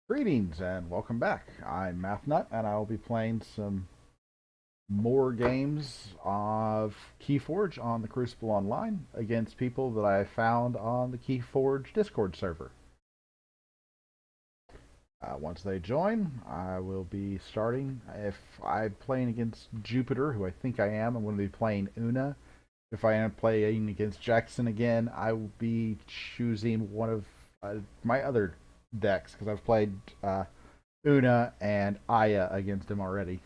Greetings and welcome back. I'm MathNut and I will be playing some more games of Keyforge on the Crucible Online against people that I found on the Keyforge Discord server. Once they join, I will be starting. If I'm playing against Jupiter, who I think I am, I'm going to be playing Una. If I am playing against Jackson again, I will be choosing one of my other decks because I've played Una and Aya against him already.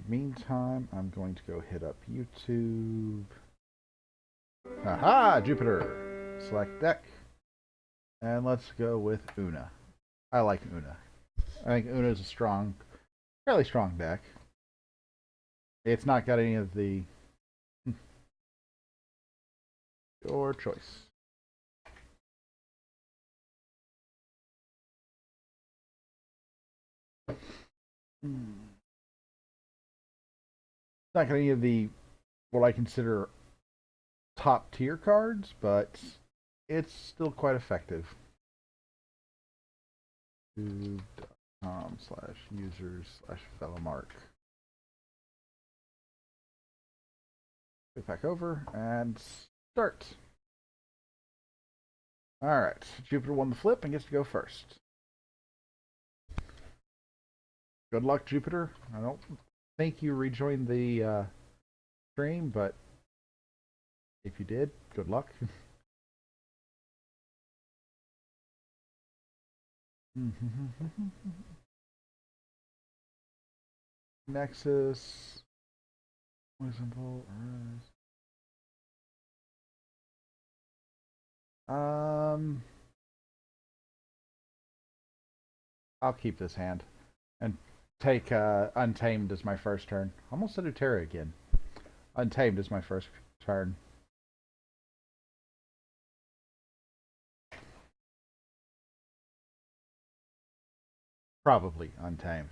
Meantime, I'm going to go hit up YouTube. Aha! Jupiter! Select deck. And let's go with Una. I like Una. I think Una is a fairly strong deck. It's not got any of the... Your choice. Not got any of the what I consider top tier cards, but it's still quite effective. YouTube.com/users/fellowmark. Get back over and start. Alright, Jupiter won the flip and gets to go first. Good luck, Jupiter. I don't think you rejoined the stream, but if you did, good luck. Nexus. I'll keep this hand and take Untamed as my first turn. Almost said Utera again. Untamed is my first turn. Probably Untamed.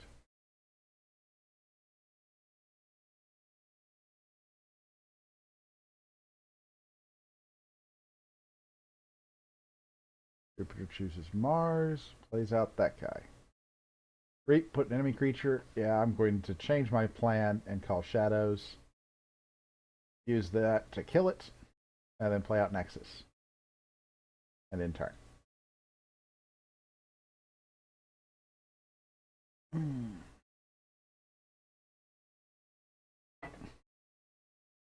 Jupiter chooses Mars, plays out that guy. Great, put an enemy creature. Yeah, I'm going to change my plan and call Shadows. Use that to kill it, and then play out Nexus. And then turn.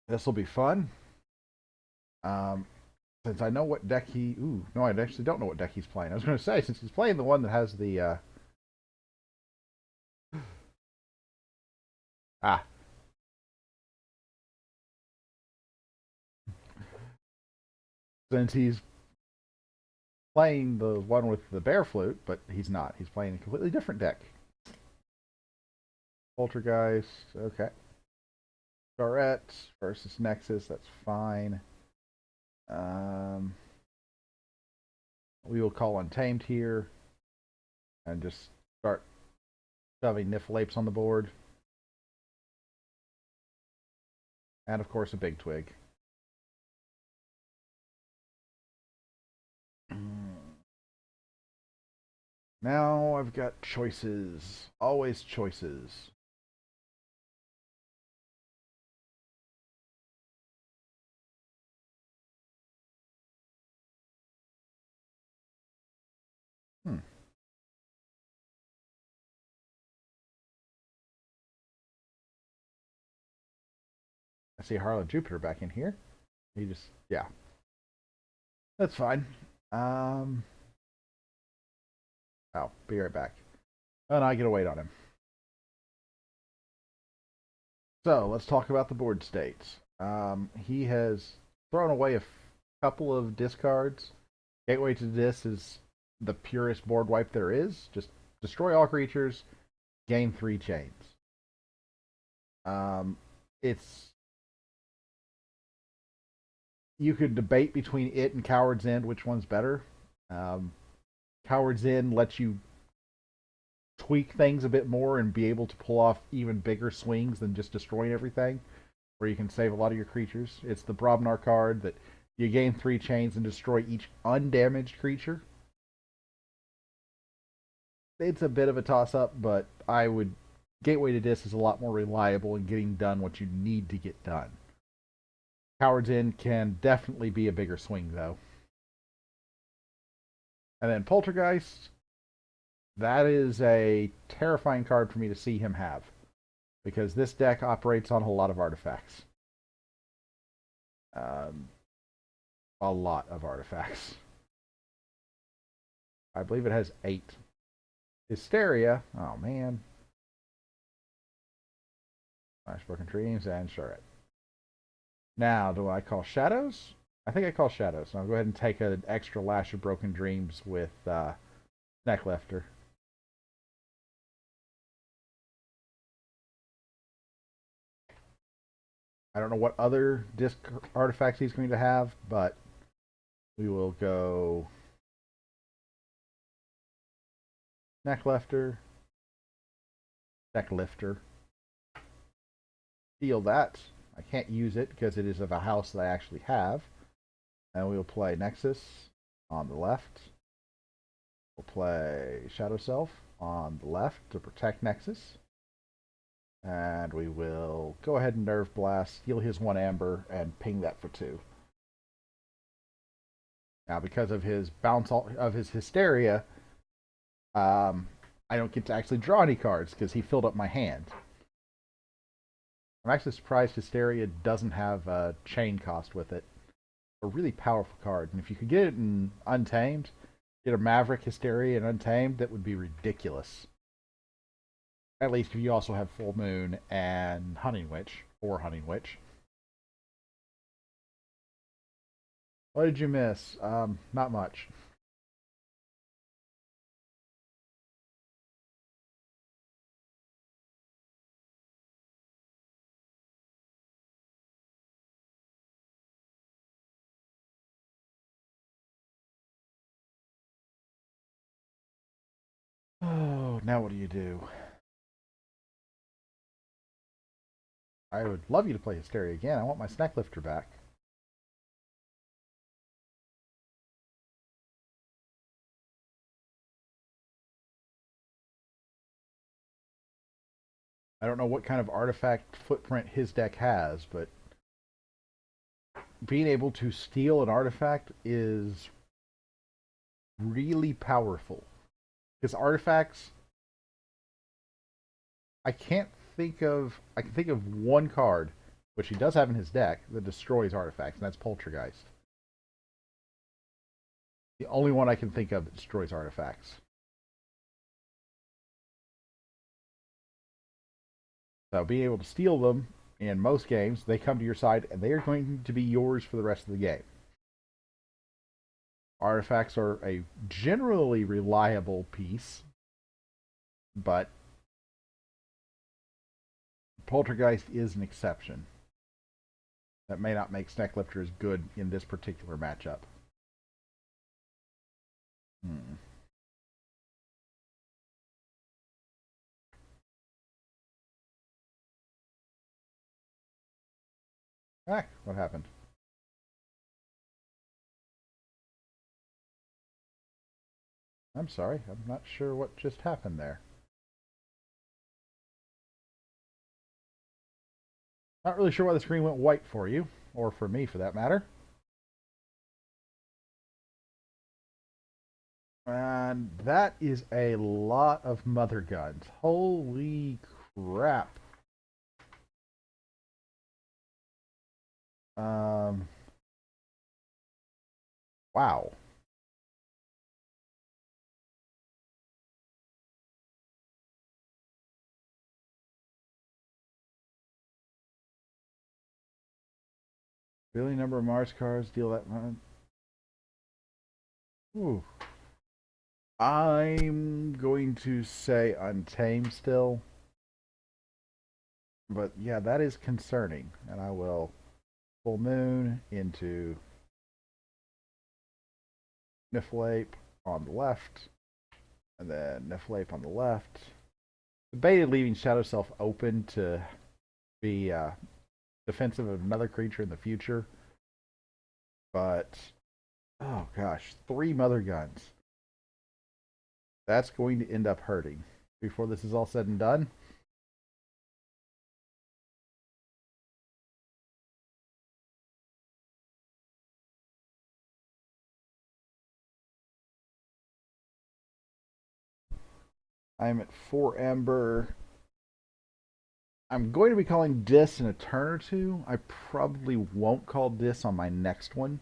This will be fun. Since I know what deck he... Ooh, no, I actually don't know what deck he's playing. I was going to say, since he's playing the one that has the... Ah. Since he's playing the one with the bear flute, but he's not. He's playing a completely different deck. Poltergeist, okay. Garrett versus Nexus, that's fine. We will call Untamed here and just start shoving Niflapes on the board. And of course a big twig. Now I've got choices. Always choices. I see Harlan Jupiter back in here. He just, yeah. That's fine. Oh, be right back. And I get to wait on him. So let's talk about the board states. He has thrown away a couple of discards. Gateway to this is the purest board wipe there is. Just destroy all creatures, gain 3 chains. It's you could debate between it and Coward's End which one's better. Coward's End lets you tweak things a bit more and be able to pull off even bigger swings than just destroying everything. where you can save a lot of your creatures. It's the Brobnar card that you gain 3 chains and destroy each undamaged creature. It's a bit of a toss-up, but I would Gateway to Dis is a lot more reliable in getting done what you need to get done. Coward's Inn can definitely be a bigger swing, though. And then Poltergeist, that is a terrifying card for me to see him have, because this deck operates on a lot of artifacts. A lot of artifacts. I believe it has 8. Hysteria, oh man. Flash Broken Dreams and Charette. Now, do I call Shadows? I think I call Shadows. I'll go ahead and take an extra Lash of Broken Dreams with Necklifter. I don't know what other disc artifacts he's going to have, but we will go Necklifter, Steal that. I can't use it because it is of a house that I actually have. And we'll play Nexus on the left. We'll play Shadow Self on the left to protect Nexus. And we will go ahead and Nerve Blast, steal his 1 Amber, and ping that for 2. Now, because of his Hysteria, I don't get to actually draw any cards because he filled up my hand. I'm actually surprised Hysteria doesn't have a chain cost with it. A really powerful card, and if you could get it in Untamed, get a Maverick Hysteria in Untamed, that would be ridiculous. At least if you also have Full Moon and Hunting Witch, or Hunting Witch. What did you miss? Not much. Oh, now what do you do? I would love you to play Hysteria again. I want my Snack Lifter back. I don't know what kind of artifact footprint his deck has, but being able to steal an artifact is really powerful. Because artifacts, I can think of one card, which he does have in his deck, that destroys artifacts, and that's Poltergeist. The only one I can think of that destroys artifacts. So being able to steal them in most games, they come to your side and they are going to be yours for the rest of the game. Artifacts are a generally reliable piece, but Poltergeist is an exception. That may not make Snecklifter as good in this particular matchup. Ah, what happened? I'm sorry, I'm not sure what just happened there. Not really sure why the screen went white for you, or for me for that matter. And that is a lot of mother guns. Holy crap. Wow. Billion number of Mars cards, deal that one. Ooh. I'm going to say Untamed still. But yeah, that is concerning. And I will Full Moon into Niflape on the left. And then Niflape on the left. Debated leaving Shadow Self open to be defensive of another creature in the future. But, oh gosh, 3 Mother Guns. That's going to end up hurting before this is all said and done. I'm at 4 Ember. I'm going to be calling Dis in a turn or two. I probably won't call Dis on my next one.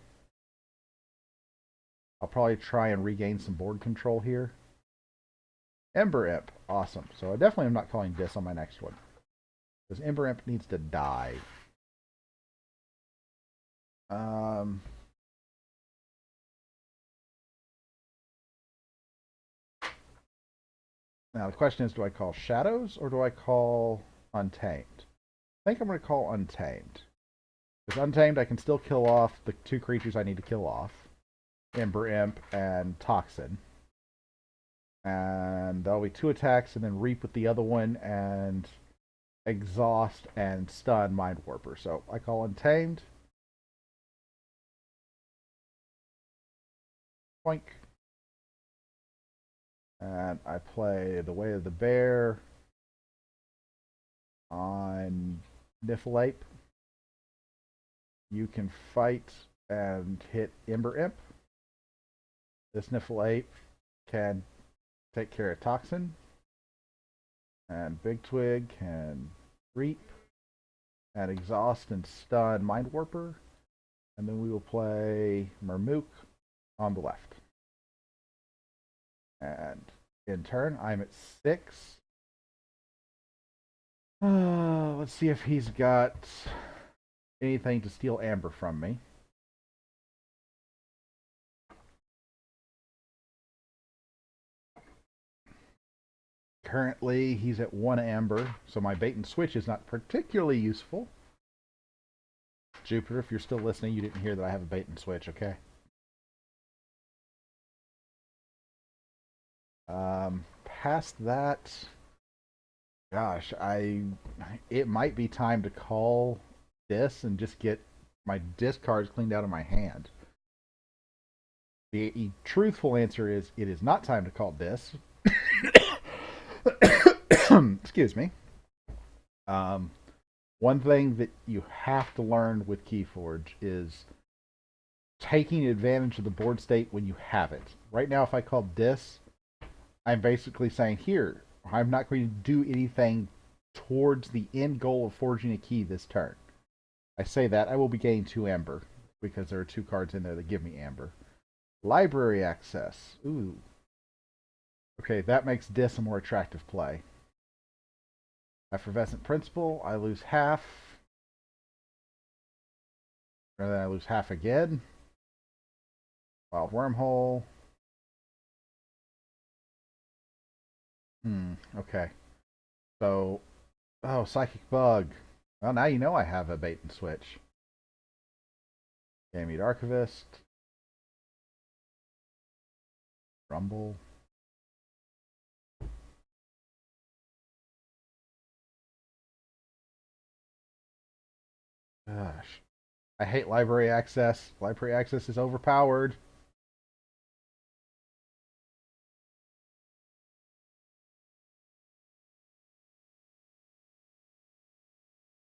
I'll probably try and regain some board control here. Ember Imp. Awesome. So I definitely am not calling Dis on my next one. Because Ember Imp needs to die. Now the question is, do I call Shadows or do I call Untamed? I think I'm going to call Untamed. With Untamed, I can still kill off the 2 creatures I need to kill off. Ember Imp and Toxin. And that'll be 2 attacks, and then Reap with the other one, and Exhaust and Stun Mind Warper. So I call Untamed. Boink. And I play the Way of the Bear on Niffleape. You can fight and hit Ember Imp. This Niffleape can take care of Toxin. And Big Twig can Reap. And Exhaust and Stun Mind Warper. And then we will play Mermook on the left. And in turn, I'm at 6. Let's see if he's got anything to steal Amber from me. Currently, he's at 1 Amber, so my bait and switch is not particularly useful. Jupiter, if you're still listening, you didn't hear that I have a bait and switch, okay? Past that, gosh, it might be time to call this and just get my discards cleaned out of my hand. The truthful answer is it is not time to call this. Excuse me. One thing that you have to learn with Keyforge is taking advantage of the board state when you have it. Right now, if I call this, I'm basically saying, here, I'm not going to do anything towards the end goal of forging a key this turn. I say that, I will be gaining 2 Amber, because there are 2 cards in there that give me Amber. Library access. Ooh. Okay, that makes this a more attractive play. Effervescent Principle, I lose half. And then I lose half again. Wild Wormhole. Okay. So, oh, Psychic Bug. Well, now you know I have a bait and switch. Gamete Archivist. Rumble. Gosh. I hate library access. Library access is overpowered.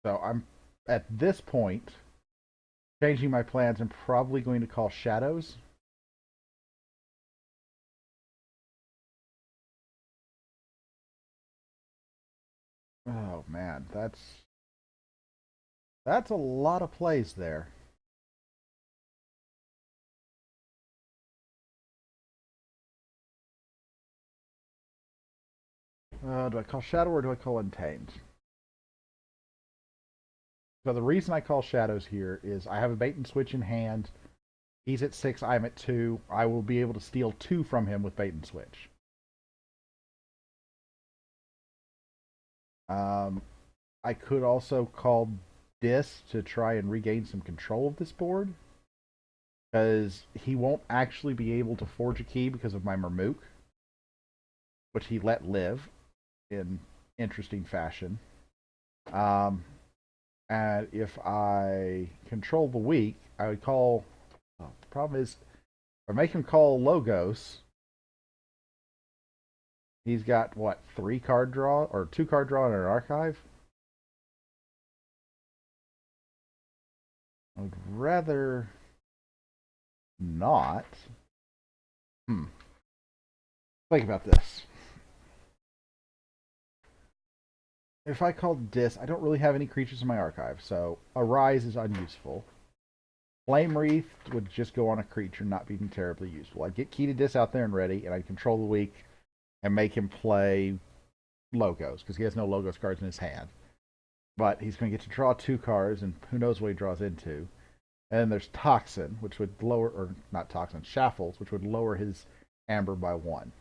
So I'm, at this point, changing my plans. I'm probably going to call Shadows. Oh man, that's a lot of plays there. Do I call Shadow or do I call Untamed? So the reason I call Shadows here is I have a bait and switch in hand. He's at 6, I'm at 2. I will be able to steal 2 from him with bait and switch. I could also call Dis to try and regain some control of this board. Because he won't actually be able to forge a key because of my Mermook, which he let live in interesting fashion. And if I control the weak, I would call. Oh, the problem is, if I make him call Logos, he's got what, 3 card draw or 2 card draw in an archive? I would rather not. Hmm. Think about this. If I called Dis, I don't really have any creatures in my archive, so Arise is unuseful. Flame Wreath would just go on a creature, not being terribly useful. I'd get Key to Dis out there and ready, and I'd control the weak and make him play Logos, because he has no Logos cards in his hand. But he's going to get to draw 2 cards, and who knows what he draws into. And then there's Toxin, which would lower, or not Toxin, Shaffles, which would lower his Amber by 1.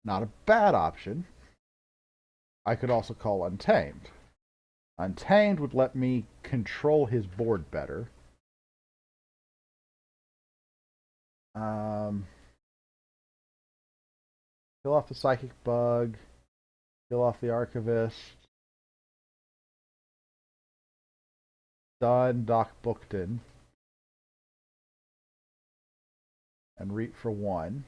Not a bad option. I could also call Untamed. Untamed would let me control his board better. Kill off the Psychic Bug. Kill off the Archivist. Stun Doc Bookton. And Reap for 1.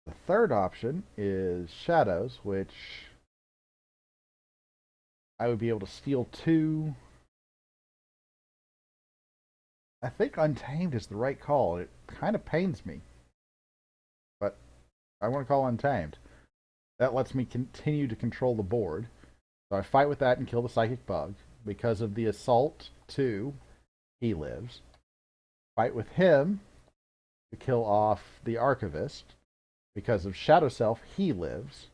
The third option is Shadows, which I would be able to steal 2. I think Untamed is the right call. It kind of pains me, but I want to call Untamed. That lets me continue to control the board. So I fight with that and kill the Psychic Bug. Because of the Assault 2, he lives. Fight with him to kill off the Archivist. Because of Shadow Self, he lives.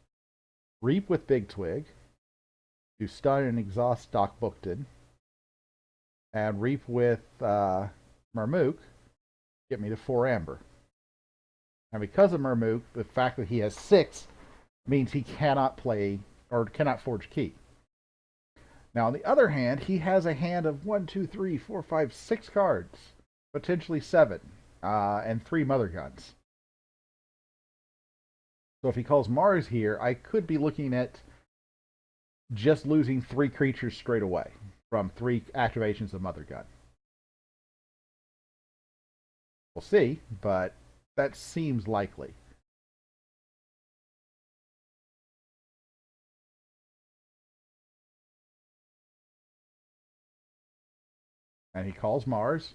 Reap with Big Twig to stun and exhaust Doc Bookton. And Reap with Marmook, get me to 4 Amber. And because of Marmook, the fact that he has 6 means he cannot play or cannot forge Key. Now, on the other hand, he has a hand of 1, 2, 3, 4, 5, 6 cards, potentially 7, and 3 Mother Guns. So if he calls Mars here, I could be looking at just losing 3 creatures straight away from 3 activations of Mother Gun. We'll see, but that seems likely. And he calls Mars,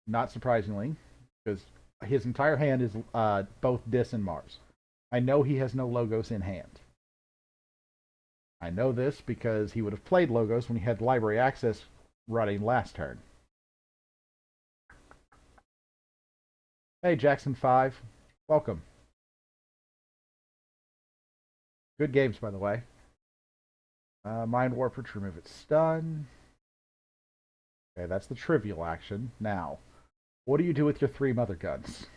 not surprisingly, because his entire hand is both Dis and Mars. I know he has no Logos in hand. I know this because he would have played Logos when he had library access running last turn. Hey, Jackson 5. Welcome. Good games, by the way. Mind Warper to remove its stun. Okay, that's the trivial action. Now, what do you do with your 3 Mother Guns?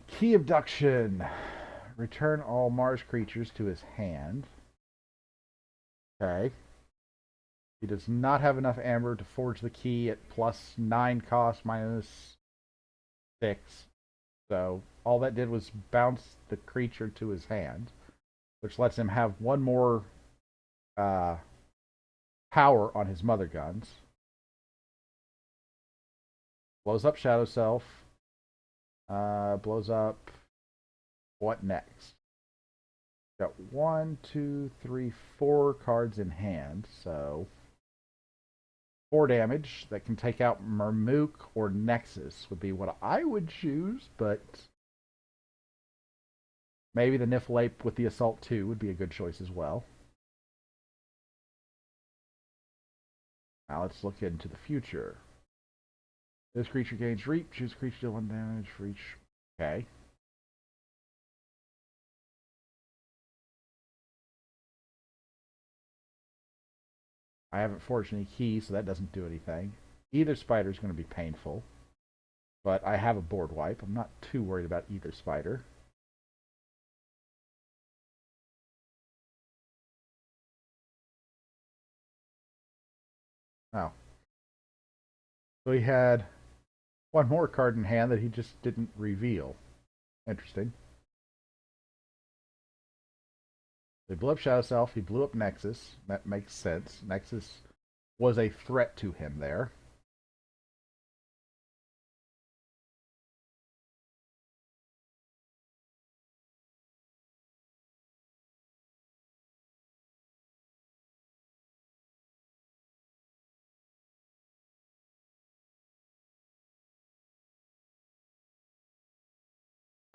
Key Abduction. Return all Mars creatures to his hand. Okay. He does not have enough Amber to forge the key at +9 cost, -6. So all that did was bounce the creature to his hand, which lets him have 1 more power on his Mother Guns. Blows up Shadow Self. Blows up. What next? Got 1, 2, 3, 4 cards in hand, so 4 damage that can take out Marmook or Nexus would be what I would choose, but maybe the Niflape with the Assault 2 would be a good choice as well. Now let's look into the future. This creature gains Reap. Choose a creature to deal 1 damage for each. Okay. I haven't forged any keys, so that doesn't do anything. Either spider is going to be painful, but I have a board wipe. I'm not too worried about either spider. Oh. So he had one more card in hand that he just didn't reveal. Interesting. They blew up Shadow Self. He blew up Nexus. That makes sense. Nexus was a threat to him there.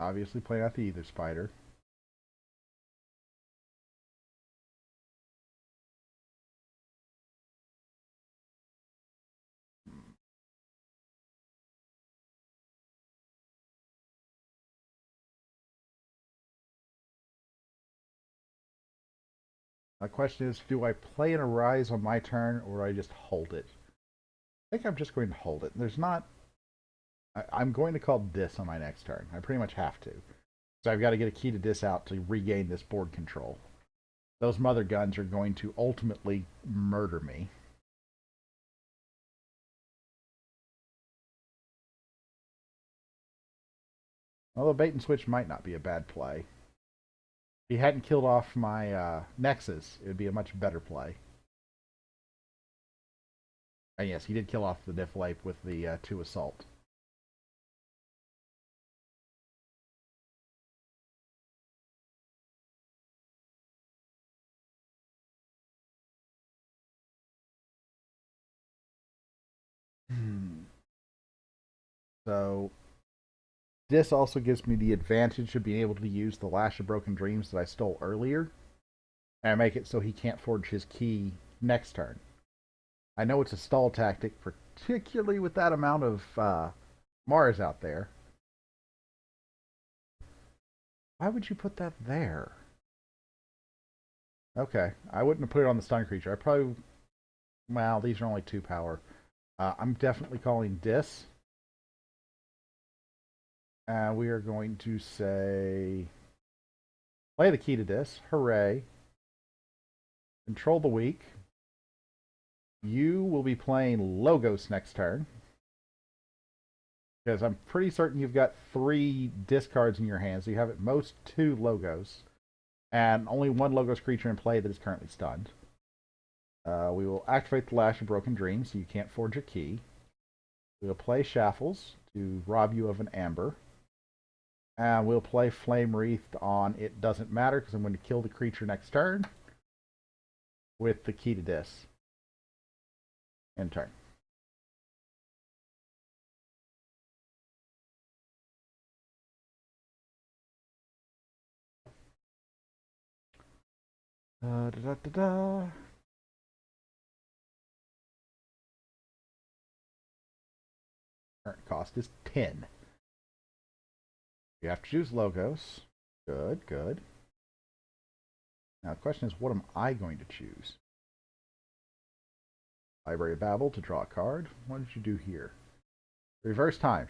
Obviously playing out the Ether Spider. My question is, do I play an Arise on my turn, or do I just hold it? I think I'm just going to hold it. There's not... I'm going to call Dis on my next turn. I pretty much have to. So I've got to get a key to Dis out to regain this board control. Those mother guns are going to ultimately murder me. Although bait and switch might not be a bad play. If he hadn't killed off my Nexus, it would be a much better play. And yes, he did kill off the Niflape with the 2 Assault. So this also gives me the advantage of being able to use the Lash of Broken Dreams that I stole earlier, and make it so he can't forge his key next turn. I know it's a stall tactic, particularly with that amount of Mars out there. Why would you put that there? Okay, I wouldn't have put it on the stun creature. I probably... Well, these are only 2 power. I'm definitely calling Dis. And we are going to say... Play the key to Dis. Hooray. Control the weak. You will be playing Logos next turn. Because I'm pretty certain you've got 3 discards in your hands. So you have at most 2 Logos. And only 1 Logos creature in play that is currently stunned. We will activate the Lash of Broken Dreams, so you can't forge a key. We'll play Shaffles to rob you of an Amber. And we'll play Flame Wreathed on It Doesn't Matter, because I'm going to kill the creature next turn with the key to Dis. End turn. Da, da, da, da. Current cost is 10. You have to choose Logos. Good, good. Now the question is, what am I going to choose? Library of Babel to draw a card. What did you do here? Reverse time.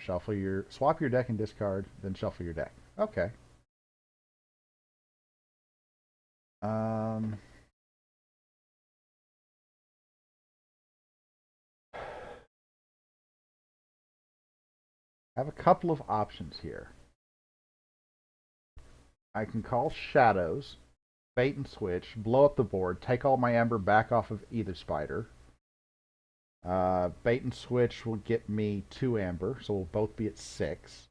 Swap your deck and discard, then shuffle your deck. Okay. I have a couple of options here. I can call Shadows, bait and switch, blow up the board, take all my Ember back off of either Spider. Bait and switch will get me 2 Amber, so we'll both be at 6.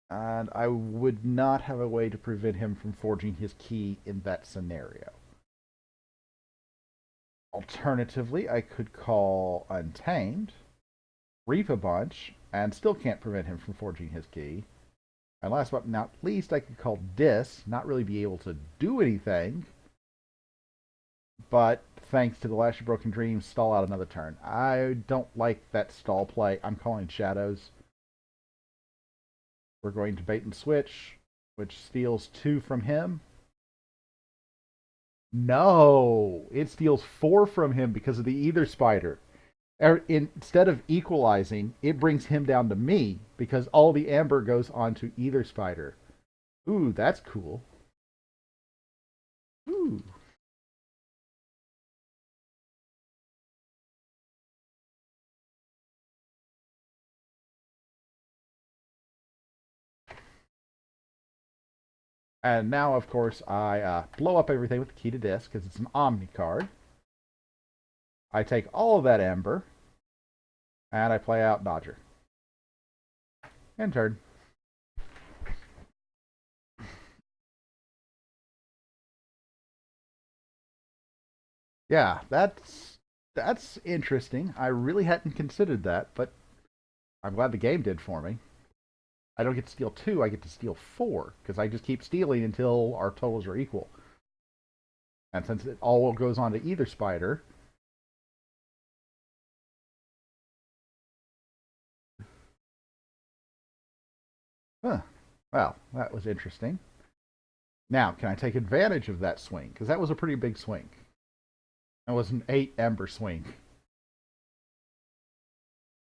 And I would not have a way to prevent him from forging his key in that scenario. Alternatively, I could call Untamed, reap a bunch, and still can't prevent him from forging his key. And last but not least, I could call Dis, not really be able to do anything, but thanks to the Lash of Broken Dreams, stall out another turn. I don't like that stall play. I'm calling Shadows. We're going to bait and switch, which steals 2 from him. No, it steals 4 from him because of the Ether Spider. Instead of equalizing, it brings him down to me because all the Amber goes onto Ether Spider. Ooh, that's cool. Ooh. And now, of course, I blow up everything with the key to disc because it's an Omni card. I take all of that Ember, and I play out Dodger. End turn. Yeah, that's interesting. I really hadn't considered that, but I'm glad the game did for me. I don't get to steal two, I get to steal four, because I just keep stealing until our totals are equal. And since it all goes on to either spider, huh, well, that was interesting. Now, can I take advantage of that swing? Because that was a pretty big swing. That was an 8 Ember swing.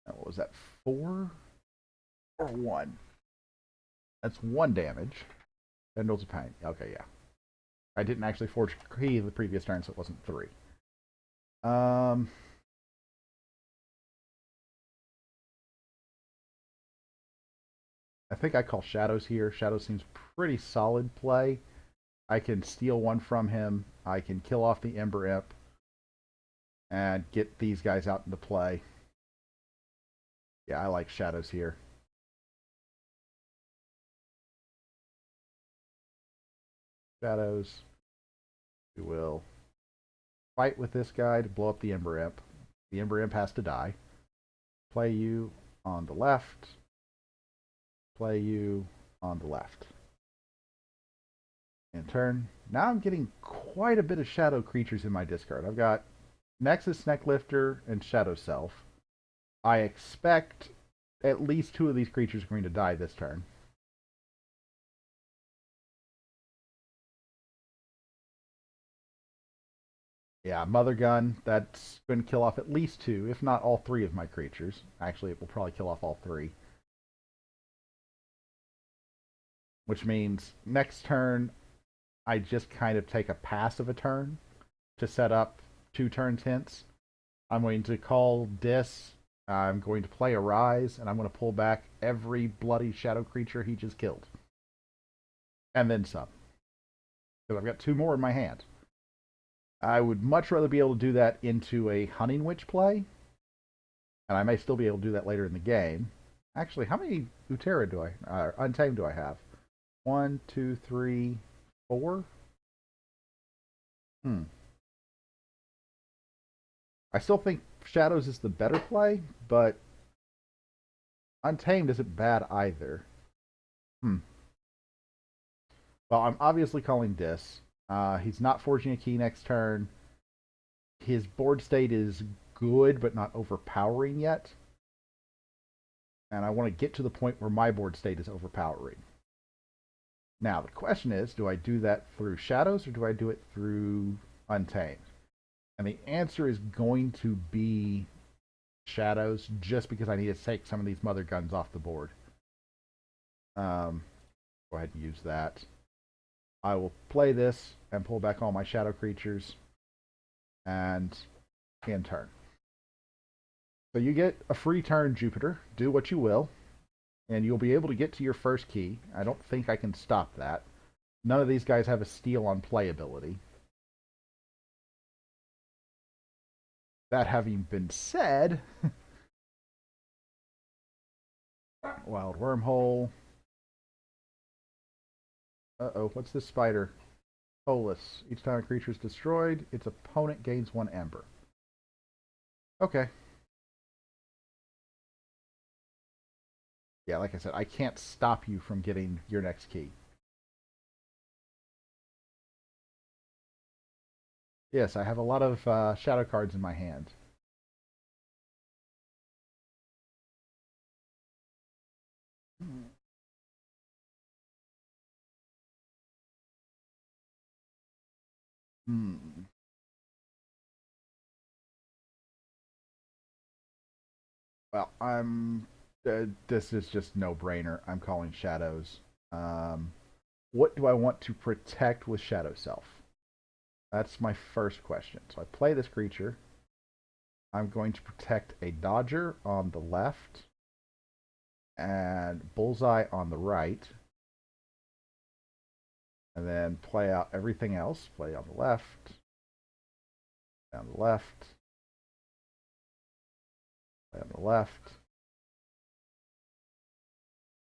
What was that, 4 or 1? That's 1 damage. Bendals of Pain. Okay, yeah. I didn't actually forge key the previous turn, so it wasn't 3. Um, I think I call Shadows here. Shadows seems pretty solid play. I can steal 1 from him. I can kill off the Ember Imp and get these guys out into play. Yeah, I like Shadows here. Shadows. We will fight with this guy to blow up the Ember Imp. The Ember Imp has to die. Play you on the left. Play you on the left. In turn. Now I'm getting quite a bit of shadow creatures in my discard. I've got Nexus Necklifter and Shadow Self. I expect at least 2 of these creatures are going to die this turn. Yeah, Mother Gun, that's going to kill off at least 2, if not all 3 of my creatures. Actually, it will probably kill off all 3. Which means next turn, I just kind of take a pass of a turn to set up 2 turns hence. I'm going to call Dis. I'm going to play Arise, and I'm going to pull back every bloody shadow creature he just killed. And then some. Because I've got 2 more in my hand. I would much rather be able to do that into a Hunting Witch play. And I may still be able to do that later in the game. Actually, how many Utera do Untamed do I have? 1, 2, 3, 4? I still think Shadows is the better play, but Untamed isn't bad either. Well, I'm obviously calling Dis. He's not forging a key next turn. His board state is good, but not overpowering yet. And I want to get to the point where my board state is overpowering. Now, the question is, do I do that through Shadows or do I do it through Untamed? And the answer is going to be Shadows, just because I need to take some of these Mother Guns off the board. Go ahead and use that. I will play this and pull back all my shadow creatures and end turn. So you get a free turn, Jupiter. Do what you will, and you'll be able to get to your first key. I don't think I can stop that. None of these guys have a steal on playability. That having been said, Wild Wormhole. Uh-oh, what's this spider? Polus. Each time a creature is destroyed, its opponent gains 1 Ember. Okay. Yeah, like I said, I can't stop you from getting your next key. Yes, I have a lot of shadow cards in my hand. Hmm. Well, this is just no brainer. I'm calling shadows. Um, what do I want to protect with Shadow Self? That's my first question. So I play this creature. I'm going to protect a Dodger on the left and Bullseye on the right. And then play out everything else. Play on the left, down the left, play on the left,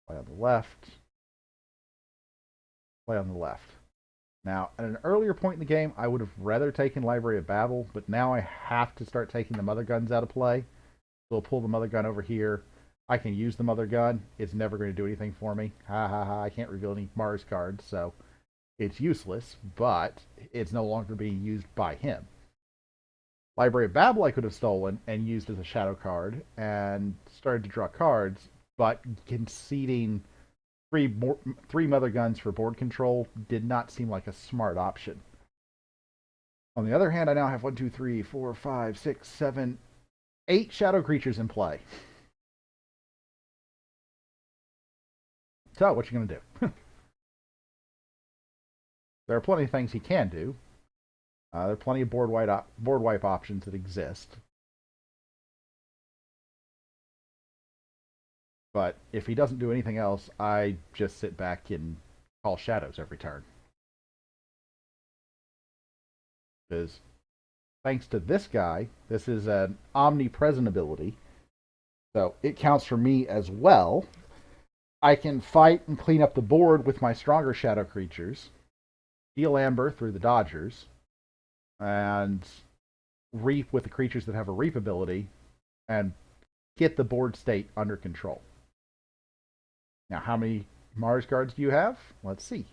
play on the left, play on the left. Now, at an earlier point in the game, I would have rather taken Library of Babel, but now I have to start taking the mother guns out of play. So we'll pull the mother gun over here. I can use the mother gun. It's never going to do anything for me. Ha ha ha, I can't reveal any Mars cards, so it's useless, but it's no longer being used by him. Library of Babel I could have stolen and used as a shadow card and started to draw cards, but conceding three mother guns for board control did not seem like a smart option. On the other hand, I now have 1, 2, 3, 4, 5, 6, 7, 8 shadow creatures in play. So, what you going to do? There are plenty of things he can do. There are plenty of board wipe options that exist. But if he doesn't do anything else, I just sit back and call shadows every turn. Because thanks to this guy, this is an omnipresent ability. So it counts for me as well. I can fight and clean up the board with my stronger shadow creatures, deal amber through the dodgers, and reap with the creatures that have a reap ability, and get the board state under control. Now, how many Mars cards do you have? Let's see.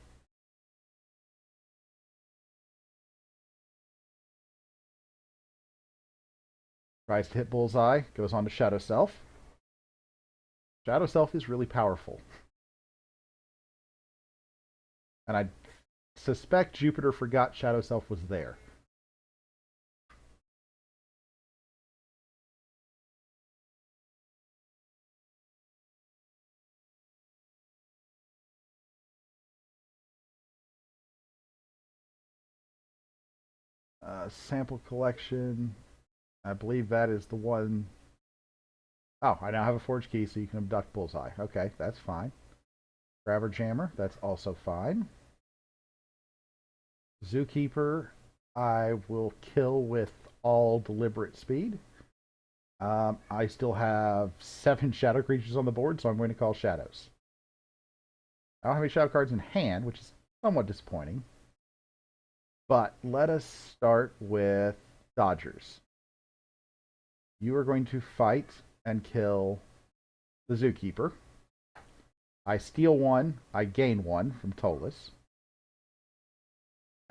Tries to hit bullseye, goes on to Shadow Self. Shadow Self is really powerful. And I suspect Jupiter forgot Shadow Self was there. Sample collection. I believe that is the one. Oh, I now have a forge key, so you can abduct bullseye. Okay, that's fine. Grabber jammer, that's also fine. Zookeeper, I will kill with all deliberate speed. I still have 7 shadow creatures on the board, so I'm going to call shadows. I don't have any shadow cards in hand, which is somewhat disappointing. But let us start with dodgers. You are going to fight and kill the Zookeeper. I steal 1, I gain 1 from Tolis.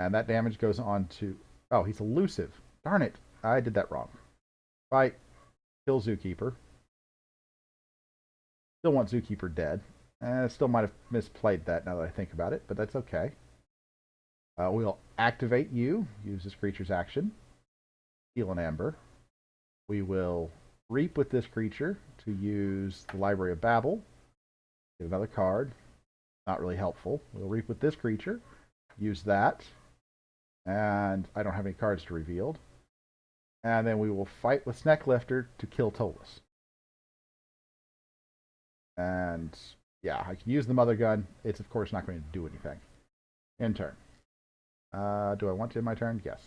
And that damage goes on to... Oh, he's elusive. Darn it. I did that wrong. Fight. Kill Zookeeper. Still want Zookeeper dead. Still might have misplayed that now that I think about it, but that's okay. We'll activate you. Use this creature's action. Steal an Amber. We will reap with this creature to use the Library of Babel. Get another card. Not really helpful. We'll reap with this creature. Use that. And I don't have any cards to reveal. And then we will fight with Snecklifter to kill Tolis. And yeah, I can use the Mother Gun. It's of course not going to do anything. End turn. Do I want to end my turn? Yes.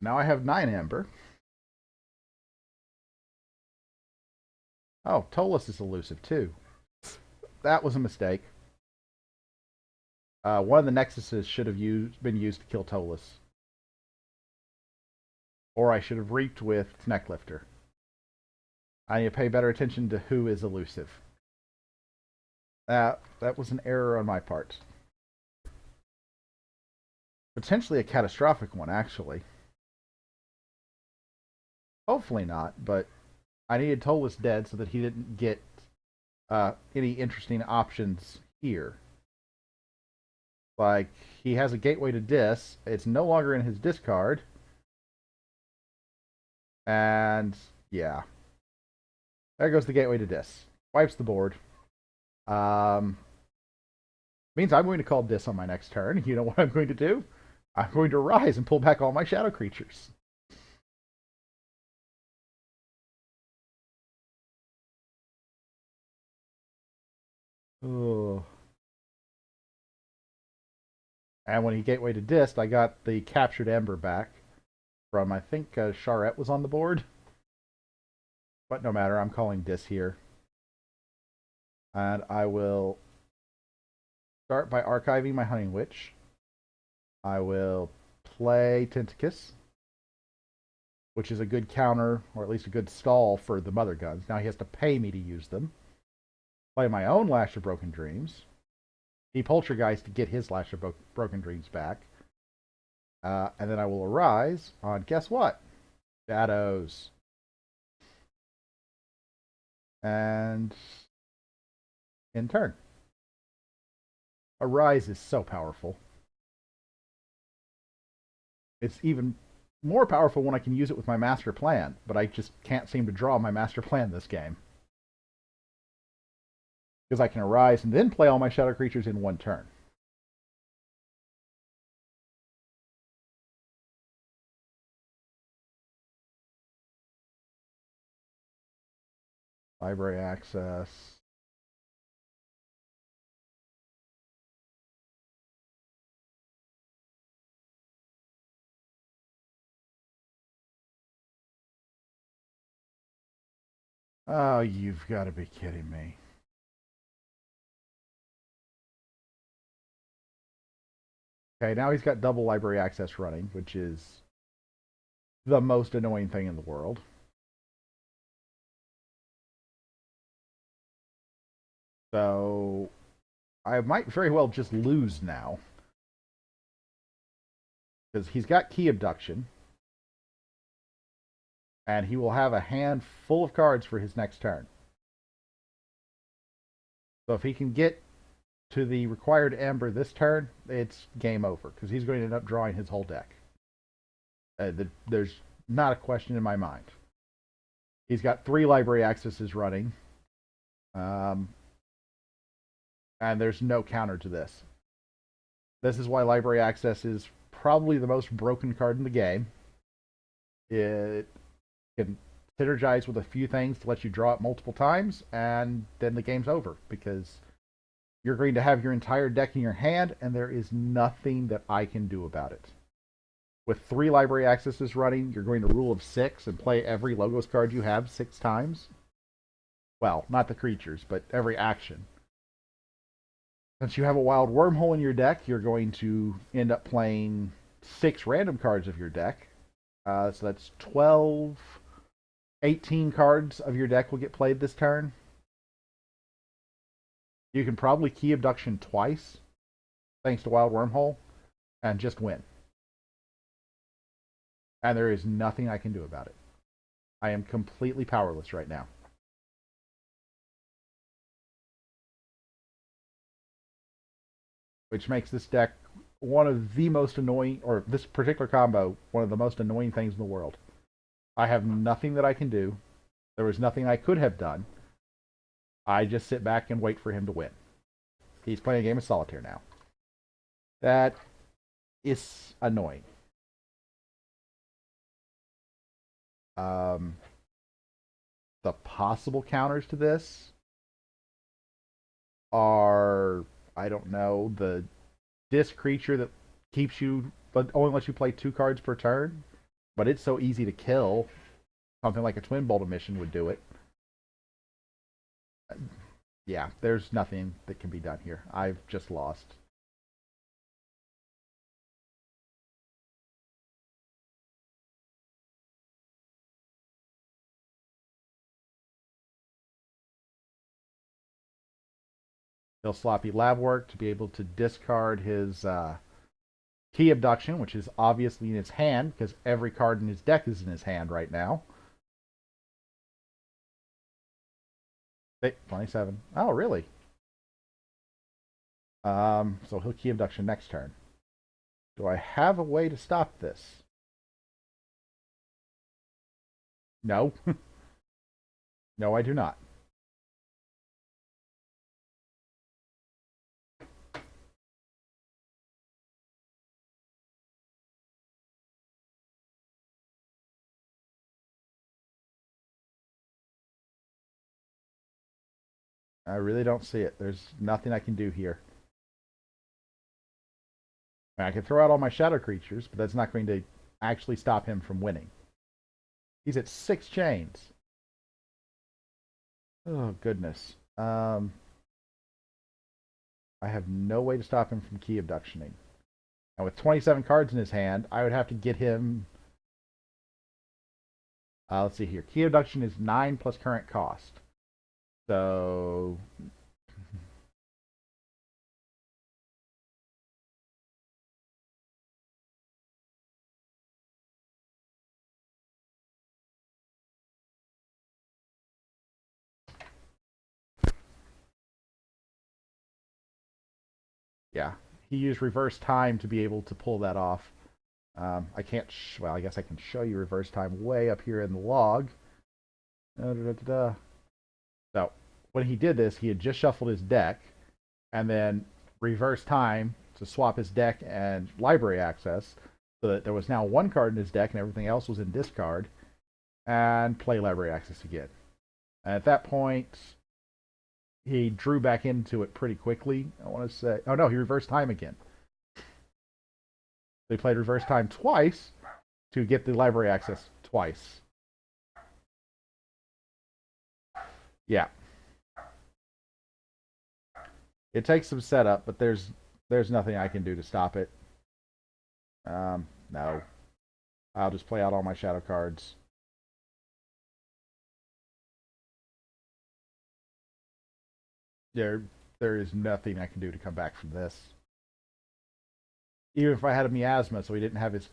Now I have 9 Amber. Oh, Tolis is elusive too. That was a mistake. One of the Nexuses should have been used to kill Tolis. Or I should have reaped with Snecklifter. I need to pay better attention to who is elusive. That was an error on my part. Potentially a catastrophic one, actually. Hopefully not, but I needed Tolis dead so that he didn't get any interesting options here. Like, he has a gateway to Dis. It's no longer in his discard. And, yeah. There goes the gateway to Dis. Wipes the board. Means I'm going to call Dis on my next turn. You know what I'm going to do? I'm going to rise and pull back all my shadow creatures. Oh. And when he gateway to Dist, I got the captured Ember back from, I think, Charette was on the board. But no matter, I'm calling Dist here. And I will start by archiving my Hunting Witch. I will play Tentacus, which is a good counter, or at least a good stall for the Mother Guns. Now he has to pay me to use them. Play my own Lash of Broken Dreams. He Poltergeist to get his Lash of Broken Dreams back. And then I will Arise on, guess what? Shadows. And in turn. Arise is so powerful. It's even more powerful when I can use it with my master plan, but I just can't seem to draw my master plan this game. Because I can Arise and then play all my shadow creatures in one turn. Library access. Oh, you've got to be kidding me. Okay, now he's got double library access running, which is the most annoying thing in the world. So I might very well just lose now. Because he's got Key Abduction. And he will have a hand full of cards for his next turn. So if he can get to the required Ember this turn, it's game over. Because he's going to end up drawing his whole deck. There's not a question in my mind. He's got 3 library accesses running. And there's no counter to this. This is why library access is probably the most broken card in the game. It can synergize with a few things to let you draw it multiple times, and then the game's over because you're going to have your entire deck in your hand, and there is nothing that I can do about it. With 3 library accesses running, you're going to rule of 6 and play every Logos card you have 6 times. Well, not the creatures, but every action. Since you have a wild wormhole in your deck, you're going to end up playing 6 random cards of your deck. So that's 12, 18 cards of your deck will get played this turn. You can probably Key Abduction twice, thanks to Wild Wormhole, and just win. And there is nothing I can do about it. I am completely powerless right now. Which makes this deck one of the most annoying, or this particular combo, one of the most annoying things in the world. I have nothing that I can do. There was nothing I could have done. I just sit back and wait for him to win. He's playing a game of solitaire now. That is annoying. The possible counters to this are, I don't know, the disc creature that keeps you, but only lets you play 2 cards per turn, but it's so easy to kill. Something like a Twin Bolt Emission would do it. Yeah, there's nothing that can be done here. I've just lost. He'll sloppy lab work to be able to discard his Key Abduction, which is obviously in his hand because every card in his deck is in his hand right now. 27. Oh, really? So he'll Key Abduction next turn. Do I have a way to stop this? No. No, I do not. I really don't see it. There's nothing I can do here. I can throw out all my shadow creatures, but that's not going to actually stop him from winning. He's at 6 chains. Oh, goodness. I have no way to stop him from key abductioning. And with 27 cards in his hand, I would have to get him. Let's see here. Key abduction is 9 plus current cost. So. Yeah. He used reverse time to be able to pull that off. I can't. Well, I guess I can show you reverse time way up here in the log. So when he did this, he had just shuffled his deck, and then reverse time to swap his deck and library access, so that there was now 1 card in his deck and everything else was in discard, and play library access again. And at that point, he drew back into it pretty quickly. I want to say, oh no, he reversed time again. They played reverse time twice to get the library access twice. Yeah. It takes some setup, but there's nothing I can do to stop it. No. I'll just play out all my shadow cards. There is nothing I can do to come back from this. Even if I had a miasma, so he didn't have his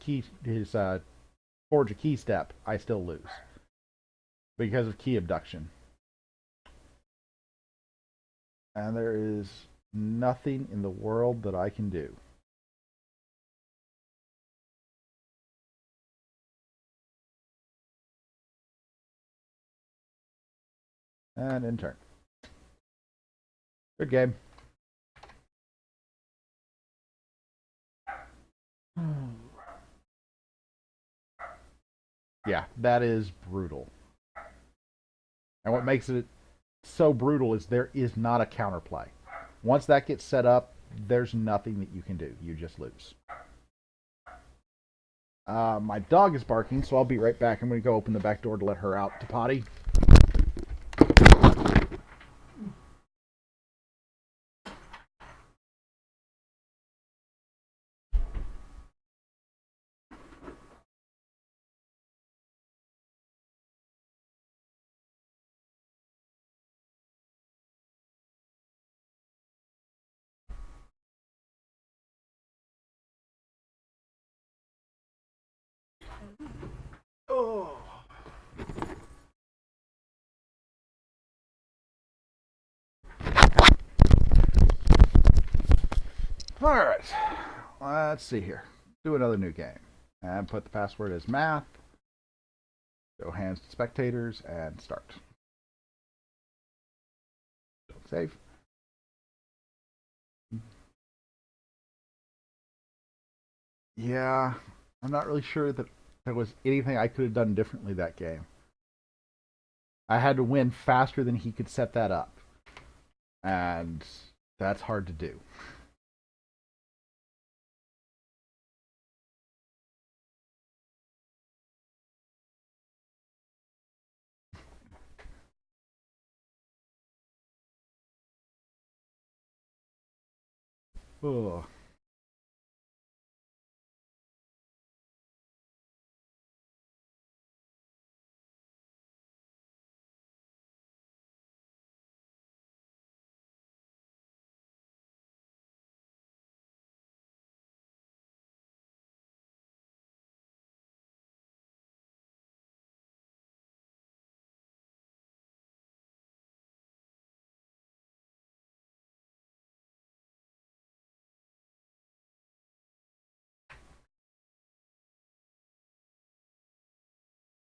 forge a key step, I still lose because of key abduction. And there is nothing in the world that I can do. And in turn. Good game. Yeah, that is brutal. And what makes it so brutal is there is not a counterplay. Once that gets set up, there's nothing that you can do. You just lose. My dog is barking, so I'll be right back. I'm going to go open the back door to let her out to potty. Oh. All right. Let's see here. Do another new game. And put the password as math. Go hands to spectators and start. Don't save. Yeah, I'm not really sure that there was anything I could have done differently that game. I had to win faster than he could set that up. And that's hard to do. Oh.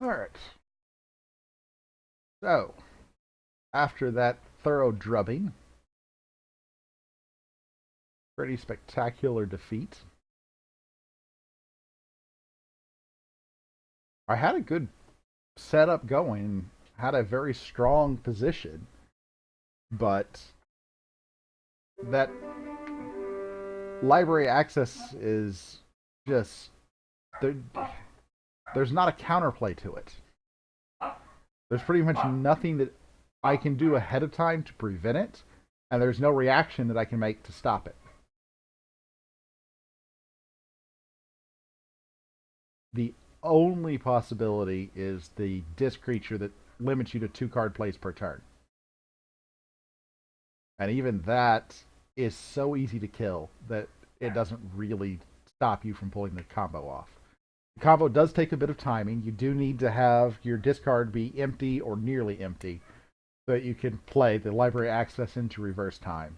All right. So, after that thorough drubbing, pretty spectacular defeat. I had a good setup going, had a very strong position. But that library access is just there, there's not a counterplay to it. There's pretty much nothing that I can do ahead of time to prevent it, and there's no reaction that I can make to stop it. The only possibility is the disc creature that limits you to 2 card plays per turn. And even that is so easy to kill that it doesn't really stop you from pulling the combo off. The combo does take a bit of timing. You do need to have your discard be empty or nearly empty so that you can play the library access into reverse time.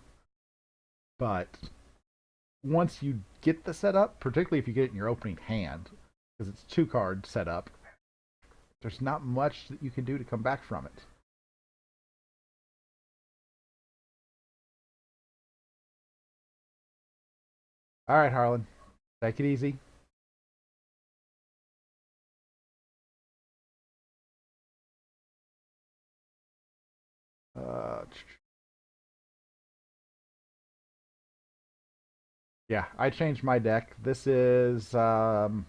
But once you get the setup, particularly if you get it in your opening hand, because it's 2 card setup, there's not much that you can do to come back from it. All right, Harlan, take it easy. Uh, yeah, I changed my deck. This is my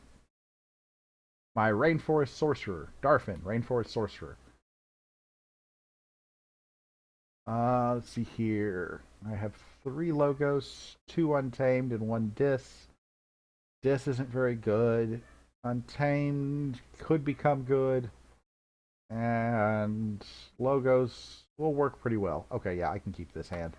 Rainforest Sorcerer, Darfin, Rainforest Sorcerer. Let's see here. I have 3 logos, 2 Untamed, and 1 Dis. Dis isn't very good. Untamed could become good. And logos will work pretty well. Okay, yeah, I can keep this hand.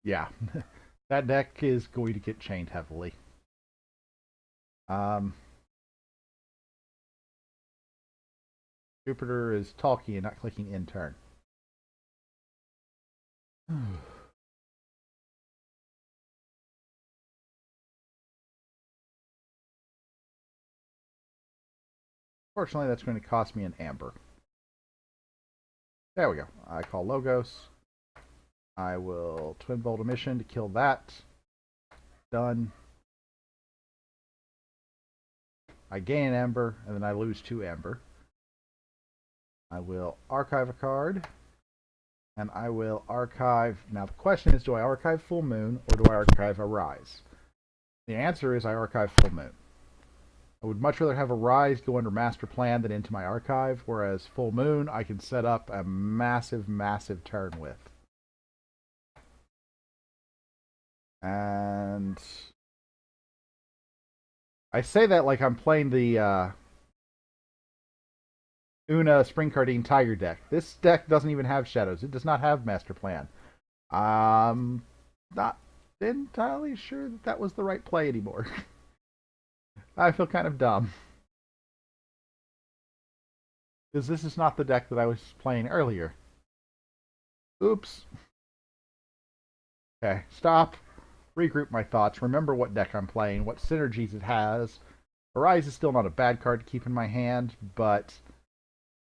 Yeah, that deck is going to get chained heavily. Um, Jupiter is talking and not clicking in turn. Fortunately, that's going to cost me an amber. There we go. I call Logos. I will Twin Bolt Emission to kill that. Done. I gain an Ember, and then I lose 2 Ember. I will archive a card, and I will archive. Now, the question is, do I archive Full Moon, or do I archive Arise? The answer is I archive Full Moon. I would much rather have Arise go under Master Plan than into my archive, whereas Full Moon I can set up a massive, massive turn with. And I say that like I'm playing the Una Spring Cardine Tiger deck. This deck doesn't even have shadows. It does not have Master Plan. Not entirely sure that that was the right play anymore. I feel kind of dumb. Because this is not the deck that I was playing earlier. Oops. Okay, stop. Regroup my thoughts. Remember what deck I'm playing, what synergies it has. Arise is still not a bad card to keep in my hand, but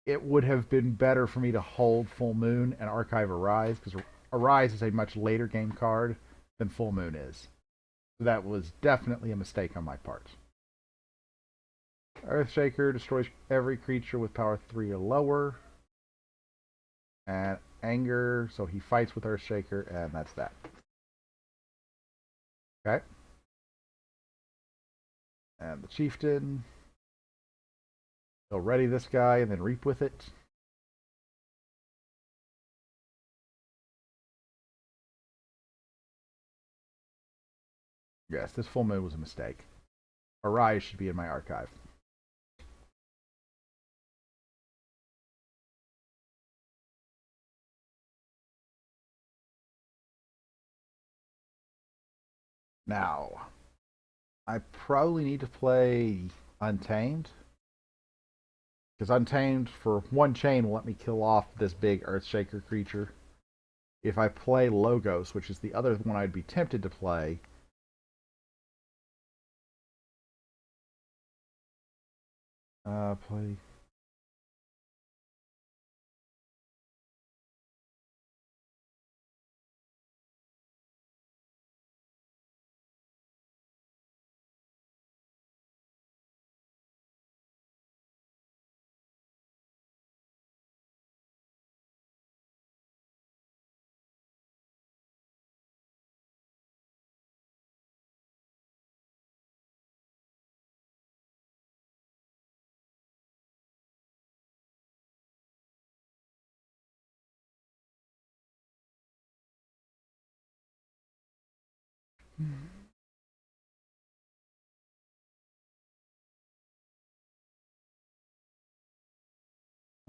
it would have been better for me to hold Full Moon and archive Arise, because Arise is a much later game card than Full Moon is. So that was definitely a mistake on my part. Earthshaker destroys every creature with power 3 or lower. And Anger, so he fights with Earthshaker, and that's that. Okay. And the Chieftain. He'll ready this guy and then reap with it. Yes, this full moon was a mistake. Arise should be in my archive. Now, I probably need to play Untamed. Because Untamed for one chain will let me kill off this big Earthshaker creature. If I play Logos, which is the other one I'd be tempted to play, play.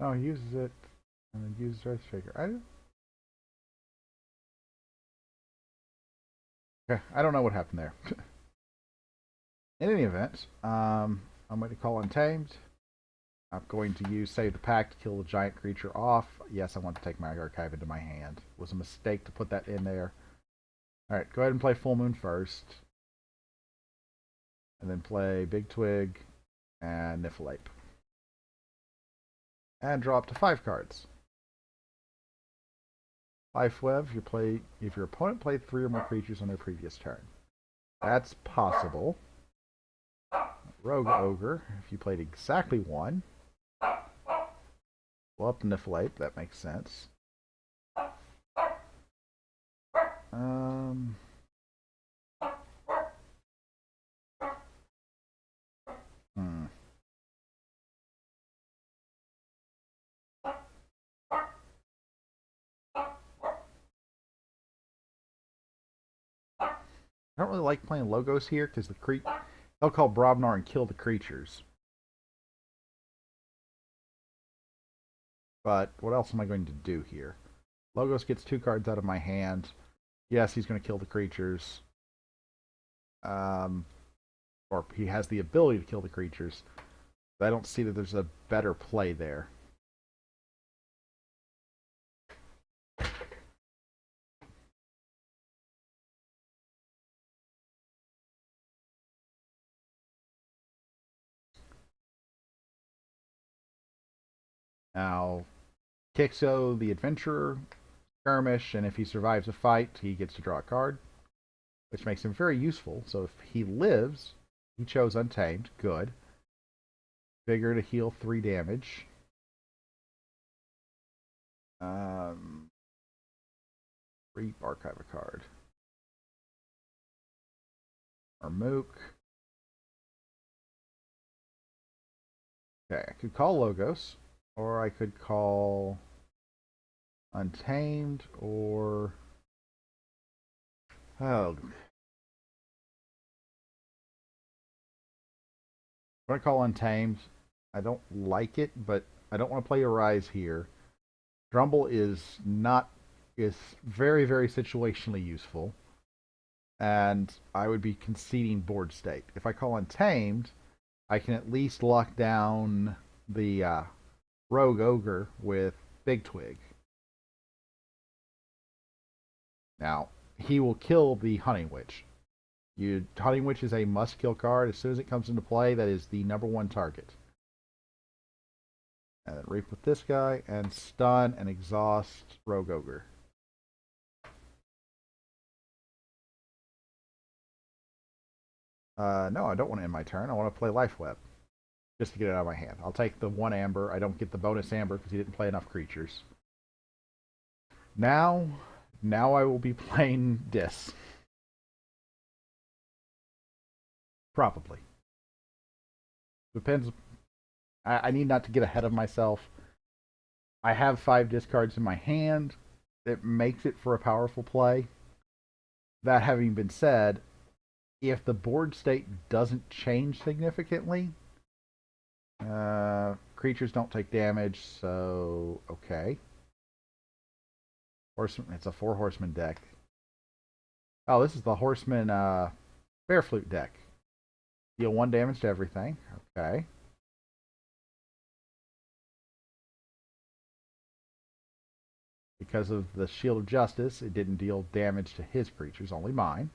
Oh, he uses it and then uses Earthshaker. I don't know what happened there. In any event, I'm going to call Untamed. I'm going to use Save the Pack to kill the giant creature off. Yes, I want to take my archive into my hand. It was a mistake to put that in there. Alright, go ahead and play Full Moon first. And then play Big Twig and Niffleape. And draw up to 5 cards. Life Web, if your opponent played 3 or more creatures on their previous turn. That's possible. Rogue Ogre, if you played exactly 1. Well, up Niffleape, that makes sense. I don't really like playing Logos here because they'll call Brobnar and kill the creatures. But what else am I going to do here? Logos gets 2 cards out of my hand. Yes, he's going to kill the creatures. Or he has the ability to kill the creatures. But I don't see that there's a better play there. Now, Kixo the Adventurer, skirmish, and if he survives a fight, he gets to draw a card, which makes him very useful. So if he lives, he chose Untamed. Good. Vigor to heal 3 damage. Archive a card. Or Mook. Okay, I could call Logos, or I could call Untamed, or oh, I'm gonna call Untamed. I don't like it, but I don't want to play Arise here. Drumble is very, very situationally useful, and I would be conceding board state. If I call Untamed, I can at least lock down the Rogue Ogre with Big Twig. Now, he will kill the Hunting Witch. Hunting Witch is a must-kill card. As soon as it comes into play, that is the #1 target. And then Reap with this guy, and stun and exhaust Rogue Ogre. No, I don't want to end my turn. I want to play Life Web. Just to get it out of my hand. I'll take the 1 Amber. I don't get the bonus Amber because he didn't play enough creatures. Now I will be playing Dis. Probably. Depends. I need not to get ahead of myself. I have 5 discards in my hand. It makes it for a powerful play. That having been said, if the board state doesn't change significantly, creatures don't take damage, so okay. Horseman, it's a 4 horseman deck. Oh, this is the horseman bear flute deck. Deal 1 damage to everything. Okay. Because of the Shield of Justice, it didn't deal damage to his creatures, only mine.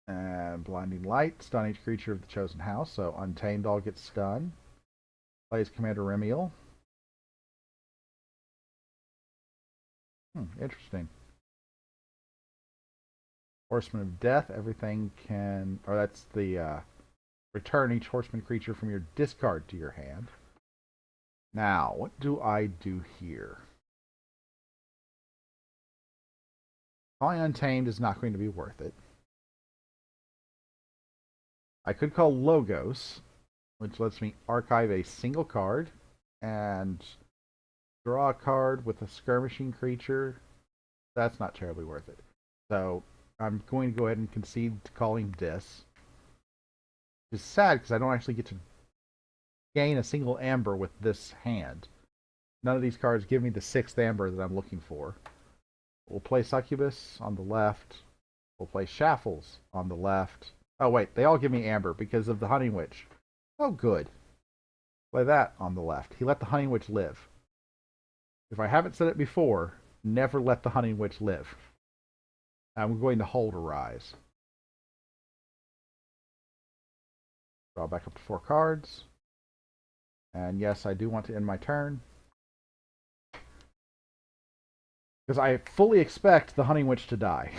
And Blinding Light, stun each creature of the chosen house, so Untamed all gets stunned. Plays Commander Remiel. Interesting. Horseman of Death, everything can... Or that's the... return each horseman creature from your discard to your hand. Now, what do I do here? Calling Untamed is not going to be worth it. I could call Logos, which lets me archive a single card and draw a card with a skirmishing creature. That's not terribly worth it. So I'm going to go ahead and concede to calling Dis. It's sad because I don't actually get to gain a single amber with this hand. None of these cards give me the 6th amber that I'm looking for. We'll play Succubus on the left. We'll play Shaffles on the left. Oh, wait. They all give me amber because of the Hunting Witch. Oh, good. Play that on the left. He let the Hunting Witch live. If I haven't said it before, never let the Hunting Witch live. I'm going to hold a Rise. Draw back up to 4 cards. And yes, I do want to end my turn. Because I fully expect the Hunting Witch to die.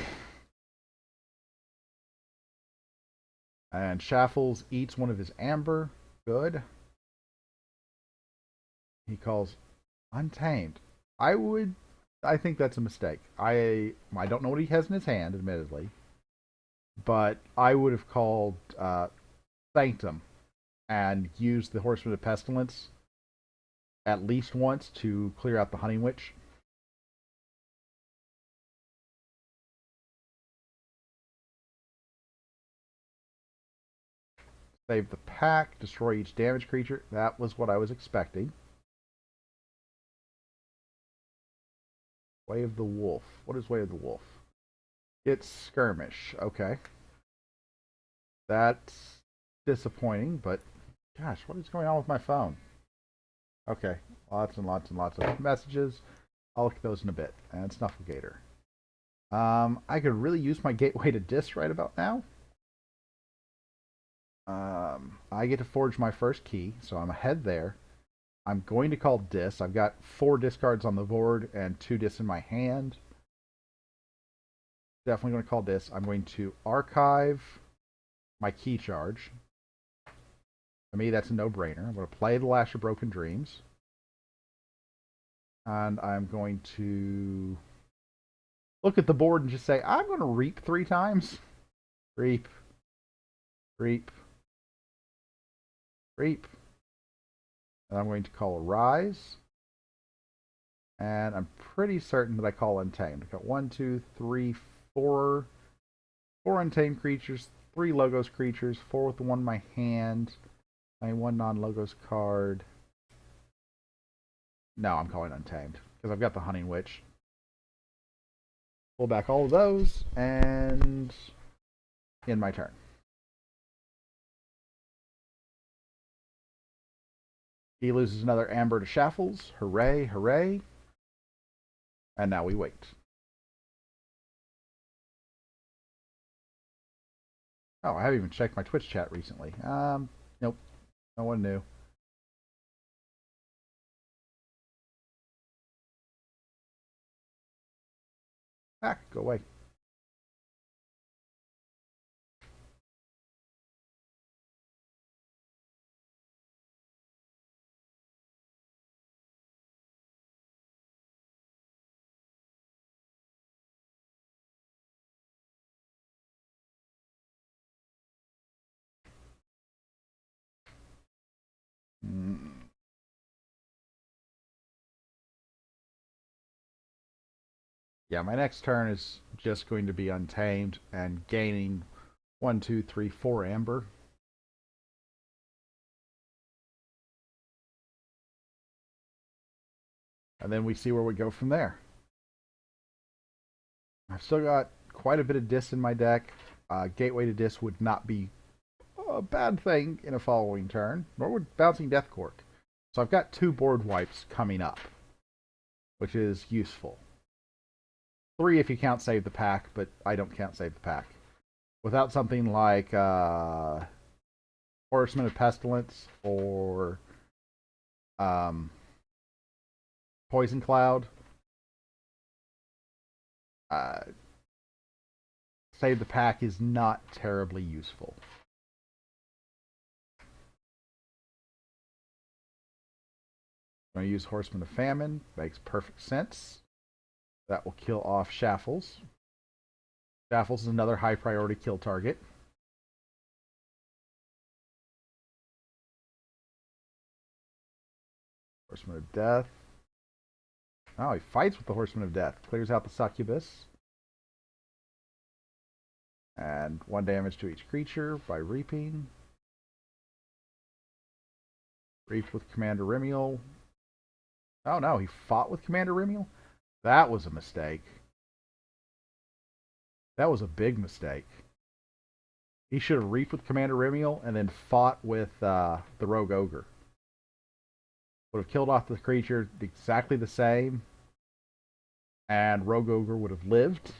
And Shaffles eats one of his amber. Good. He calls Untamed. I think that's a mistake. I don't know what he has in his hand, admittedly. But I would have called Sanctum and used the Horseman of Pestilence at least once to clear out the Hunting Witch. Save the pack, destroy each damaged creature. That was what I was expecting. Way of the Wolf. What is Way of the Wolf? It's Skirmish. Okay. That's disappointing, but gosh, what is going on with my phone? Okay. Lots and lots and lots of messages. I'll look at those in a bit. And Snufflegator. I could really use my Gateway to Dis right about now. I get to forge my first key, so I'm ahead there. I'm going to call Dis. I've got 4 discards on the board and 2 Dis in my hand. Definitely going to call Dis. I'm going to archive my key charge. To me, that's a no-brainer. I'm going to play the Lash of Broken Dreams. And I'm going to look at the board and just say, I'm going to reap 3 times. Reap. Reap. Reap. And I'm going to call a Rise. And I'm pretty certain that I call Untamed. I've got 1, 2, 3, 4 Untamed creatures, 3 Logos creatures, 4 with the 1 in my hand, and 1 non-Logos card. No, I'm calling Untamed, because I've got the Hunting Witch. Pull back all of those, and end my turn. He loses another Amber to Shaffles. Hooray, hooray. And now we wait. Oh, I haven't even checked my Twitch chat recently. Nope. No one knew. Go away. Yeah, my next turn is just going to be untamed and gaining 1, 2, 3, 4 amber. And then we see where we go from there. I've still got quite a bit of dis in my deck. Gateway to dis would not be a bad thing in a following turn, nor would bouncing Death Cork. So I've got 2 board wipes coming up, which is useful. 3 if you count Save the Pack, but I don't count Save the Pack. Without something like Horseman of Pestilence or Poison Cloud, Save the Pack is not terribly useful. I'm going to use Horseman of Famine. Makes perfect sense. That will kill off Shaffles. Shaffles is another high priority kill target. Horseman of Death. Oh, he fights with the Horseman of Death. Clears out the Succubus. And 1 damage to each creature by reaping. Reaped with Commander Remiel. Oh no, he fought with Commander Remiel? That was a mistake. That was a big mistake. He should have reaped with Commander Remiel and then fought with the Rogue Ogre. Would have killed off the creature exactly the same, and Rogue Ogre would have lived.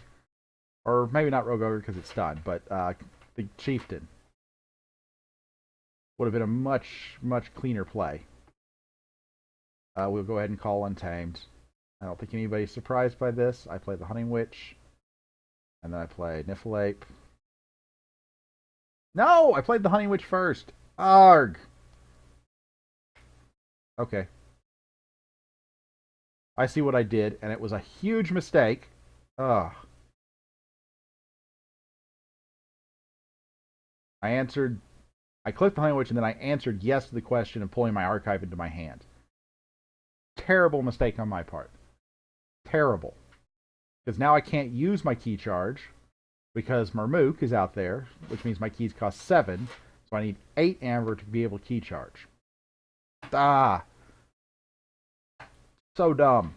Or maybe not Rogue Ogre because it's done, but the Chieftain would have been a much, much cleaner play. We'll go ahead and call Untamed. I don't think anybody's surprised by this. I play the Hunting Witch, and then I play Niffleape. No! I played the Hunting Witch first. Arg! Okay. I see what I did, and it was a huge mistake. Ugh. I clicked the Hunting Witch, and then I answered yes to the question and pulling my archive into my hand. Terrible mistake on my part. Terrible. Because now I can't use my key charge because Marmook is out there, which means my keys cost 7, so I need 8 amber to be able to key charge. Ah! So dumb.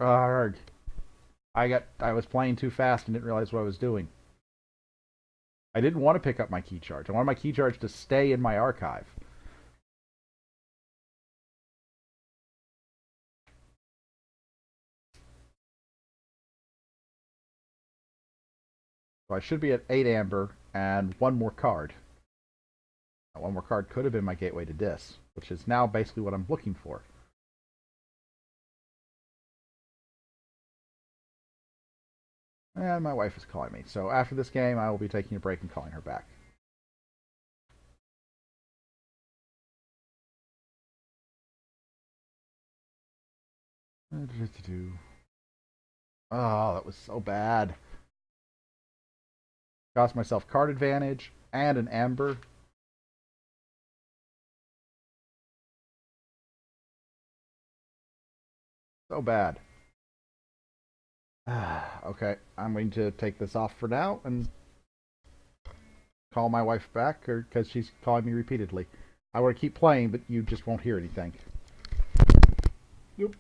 Arg. I was playing too fast and didn't realize what I was doing. I didn't want to pick up my key charge. I wanted my key charge to stay in my archive. So I should be at 8 amber and 1 more card. Now, 1 more card could have been my gateway to dis, which is now basically what I'm looking for. And my wife is calling me. So after this game, I will be taking a break and calling her back. Oh, that was so bad. Cost myself card advantage and an amber. So bad. Okay, I'm going to take this off for now and call my wife back because she's calling me repeatedly. I want to keep playing, but you just won't hear anything. Yep.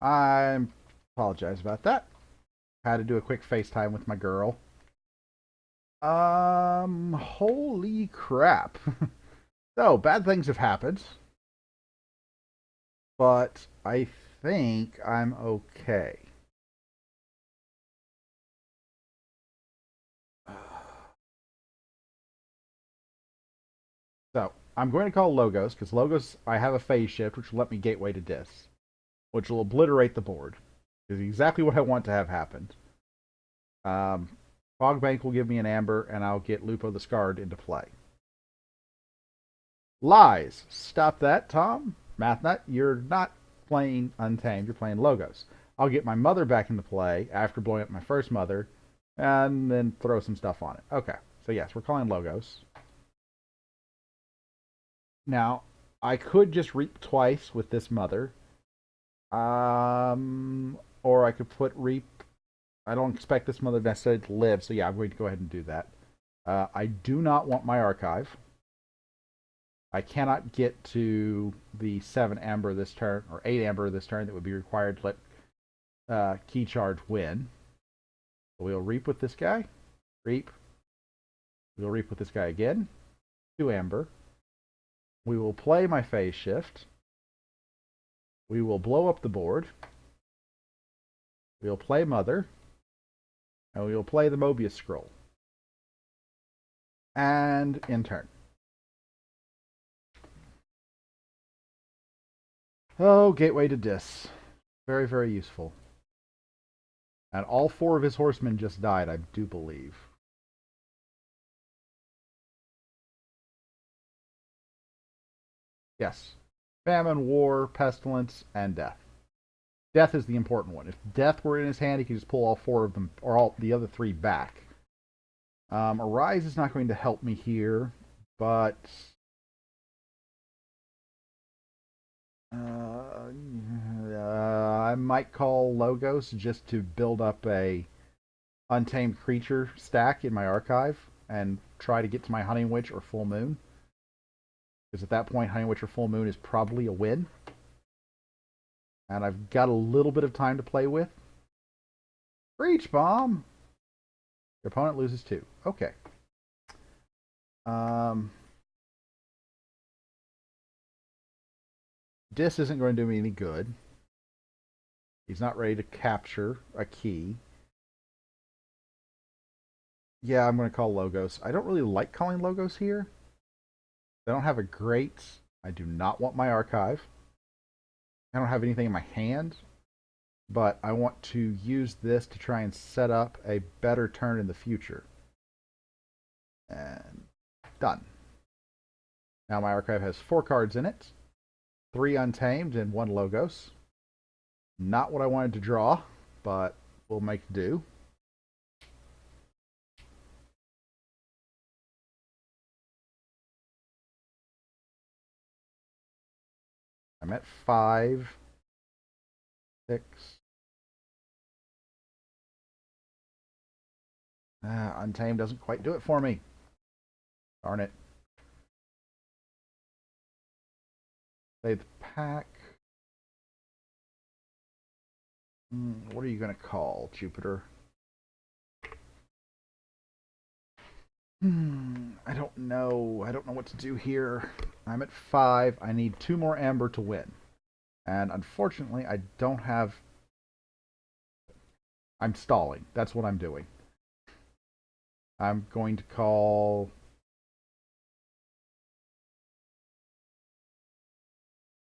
I apologize about that. Had to do a quick FaceTime with my girl. Holy crap. So, bad things have happened, but I think I'm okay. So, I'm going to call Logos, because Logos, I have a phase shift, which will let me gateway to Dis, which will obliterate the board. Is exactly what I want to have happen. Fogbank will give me an Amber, and I'll get Lupo the Scarred into play. Lies. Stop that, Tom. Mathnut, you're not playing Untamed, you're playing Logos. I'll get my mother back into play after blowing up my first mother, and then throw some stuff on it. Okay, so yes, we're calling Logos. Now, I could just reap twice with this mother. Or I could put reap. I don't expect this mother necessarily to live, so yeah, I'm going to go ahead and do that. I do not want my archive. I cannot get to the 7 amber this turn, or 8 amber this turn that would be required to let Key Charge win. So we'll reap with this guy. Reap. We'll reap with this guy again. 2 amber. We will play my phase shift. We will blow up the board. We'll play Mother. And we will play the Mobius Scroll. And in turn. Oh, Gateway to Dis. Very, very useful. And all 4 of his horsemen just died, I do believe. Yes. Famine, war, pestilence, and death. Death is the important one. If death were in his hand, he could just pull all 4 of them, or all the other 3 back. Arise is not going to help me here, but I might call Logos just to build up a untamed creature stack in my archive and try to get to my Hunting Witch or Full Moon. Because at that point, Hunting Witch or Full Moon is probably a win. And I've got a little bit of time to play with. Breach Bomb! Your opponent loses 2. Okay. Dis isn't going to do me any good. He's not ready to capture a key. Yeah, I'm going to call Logos. I don't really like calling Logos here. I don't have a great... I do not want my archive. I don't have anything in my hand. But I want to use this to try and set up a better turn in the future. And done. Now my archive has 4 cards in it. 3 Untamed and 1 Logos. Not what I wanted to draw, but we'll make do. I'm at 5, 6. Untamed doesn't quite do it for me. Darn it. Play the pack. What are you going to call, Jupiter? I don't know. I don't know what to do here. I'm at 5. I need 2 more amber to win. And unfortunately, I don't have... I'm stalling. That's what I'm doing. I'm going to call...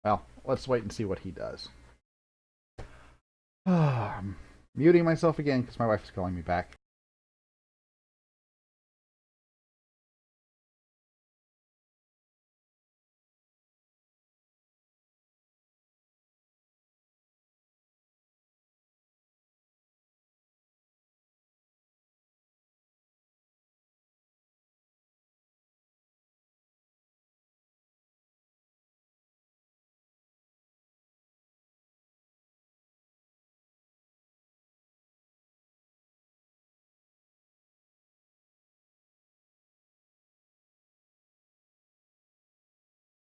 Well, let's wait and see what he does. I'm muting myself again because my wife is calling me back.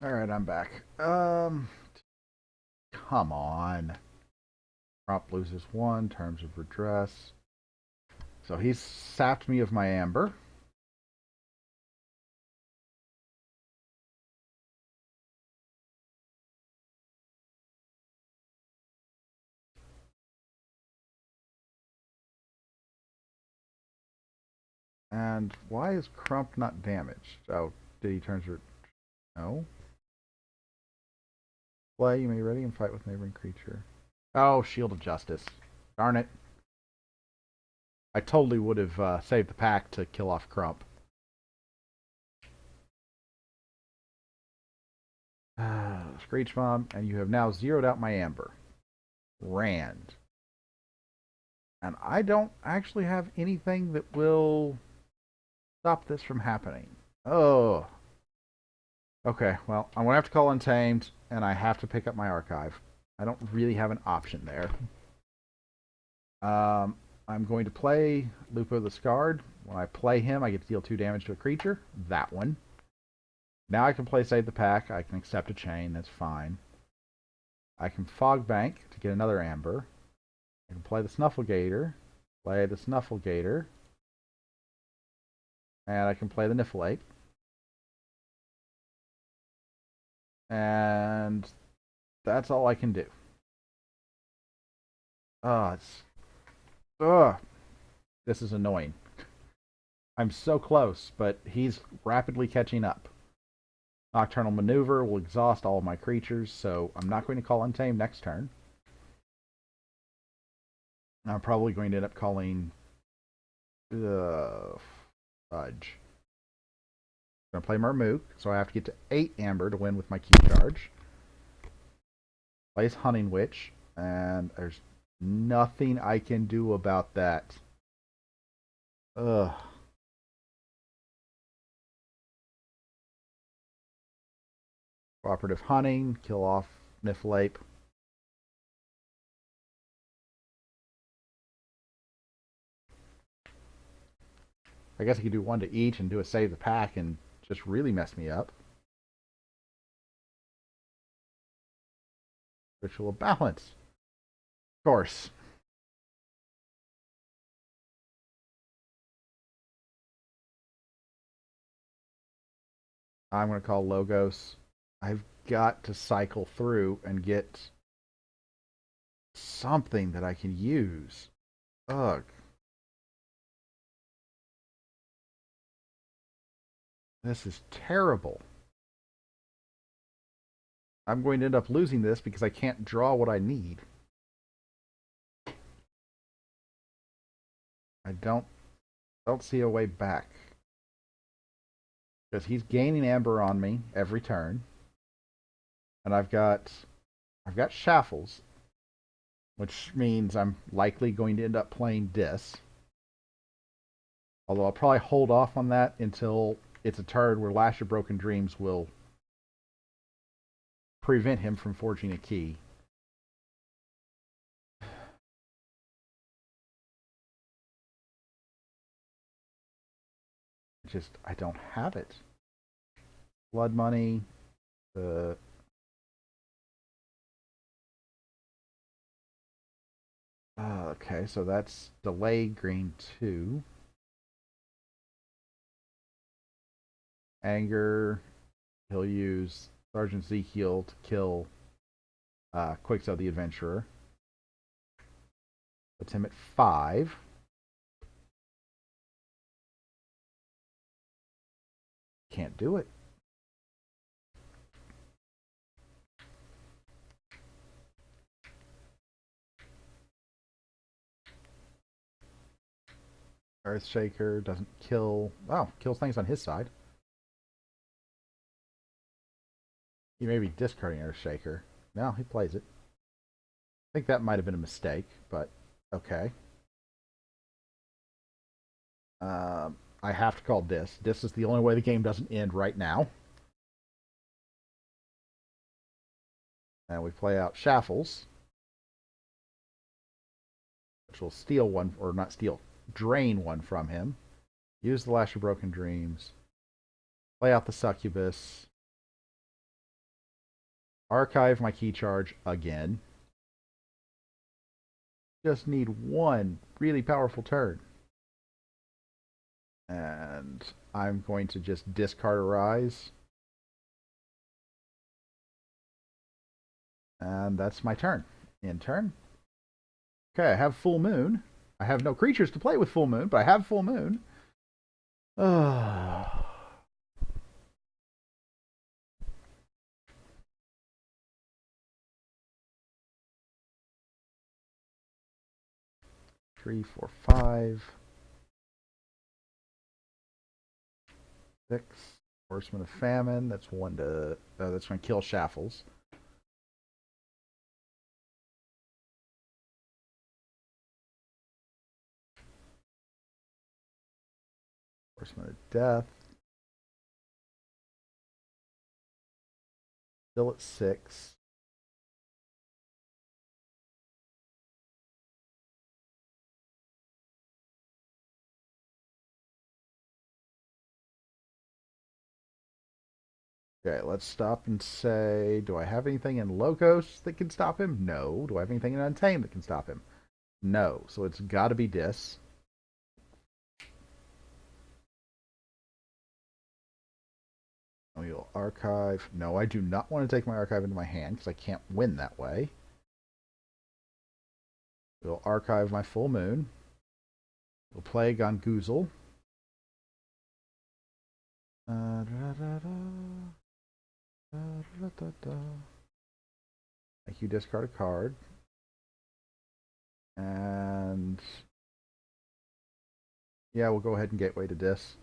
All right, I'm back. Come on. Crop loses 1, terms of redress. So he's sapped me of my amber. And why is Crump not damaged? Oh, did he turn to... No. Play, you may ready and fight with neighboring creature. Oh, Shield of Justice. Darn it. I totally would have saved the pack to kill off Crump. Screech Bomb, and you have now zeroed out my amber. Rand. And I don't actually have anything that will stop this from happening. Oh. Okay, well, I'm going to have to call Untamed, and I have to pick up my archive. I don't really have an option there. I'm going to play Lupo the Scarred. When I play him, I get to deal 2 damage to a creature. That one. Now I can play Save the Pack. I can accept a chain. That's fine. I can Fog Bank to get another Amber. I can play the Snufflegator. Play the Snufflegator. And I can play the Niffleape. And that's all I can do. This is annoying. I'm so close, but he's rapidly catching up. Nocturnal Maneuver will exhaust all of my creatures, so I'm not going to call Untamed next turn. I'm probably going to end up calling Fudge. I'm going to play Marmook, so I have to get to 8 Amber to win with my key charge. Plays Hunting Witch, and there's nothing I can do about that. Ugh. Cooperative Hunting, kill off Niffleape. I guess I could do 1 to each and do a Save the Pack and just really mess me up. Ritual of Balance. Of course. I'm going to call Logos. I've got to cycle through and get something that I can use. Ugh. This is terrible. I'm going to end up losing this because I can't draw what I need. I don't see a way back. Because he's gaining Amber on me every turn. And I've got Shaffles, which means I'm likely going to end up playing Dis. Although I'll probably hold off on that until it's a turn where Lash of Broken Dreams will prevent him from forging a key. Just, I don't have it. Blood Money. Okay, so that's delay green 2. Anger. He'll use Sergeant Ezekiel to kill Quixo the Adventurer. Puts him at 5. Can't do it. Earthshaker doesn't kill. Oh, kills things on his side. He may be discarding Earthshaker. No, he plays it. I think that might have been a mistake, but okay. I have to call Dis. Dis is the only way the game doesn't end right now. And we play out Shaffles, which will steal 1, or not steal, drain 1 from him. Use the Lash of Broken Dreams. Play out the Succubus. Archive my key charge again. just need one really powerful turn. And I'm going to just discard a Rise. And that's my turn. In turn. Okay, I have Full Moon. I have no creatures to play with Full Moon, but I have Full Moon. 3, 4, 5, 6. Horseman of Famine. That's one to. That's going to kill Shaffles. Horseman of Death. Still at 6. Okay, let's stop and say, do I have anything in Logos that can stop him? No. Do I have anything in Untamed that can stop him? No. So it's got to be Dis. We'll archive. No, I do not want to take my archive into my hand because I can't win that way. We'll archive my Full Moon. We'll play Gongoozle. Make you discard a card. And yeah, we'll go ahead and gateway to Dis.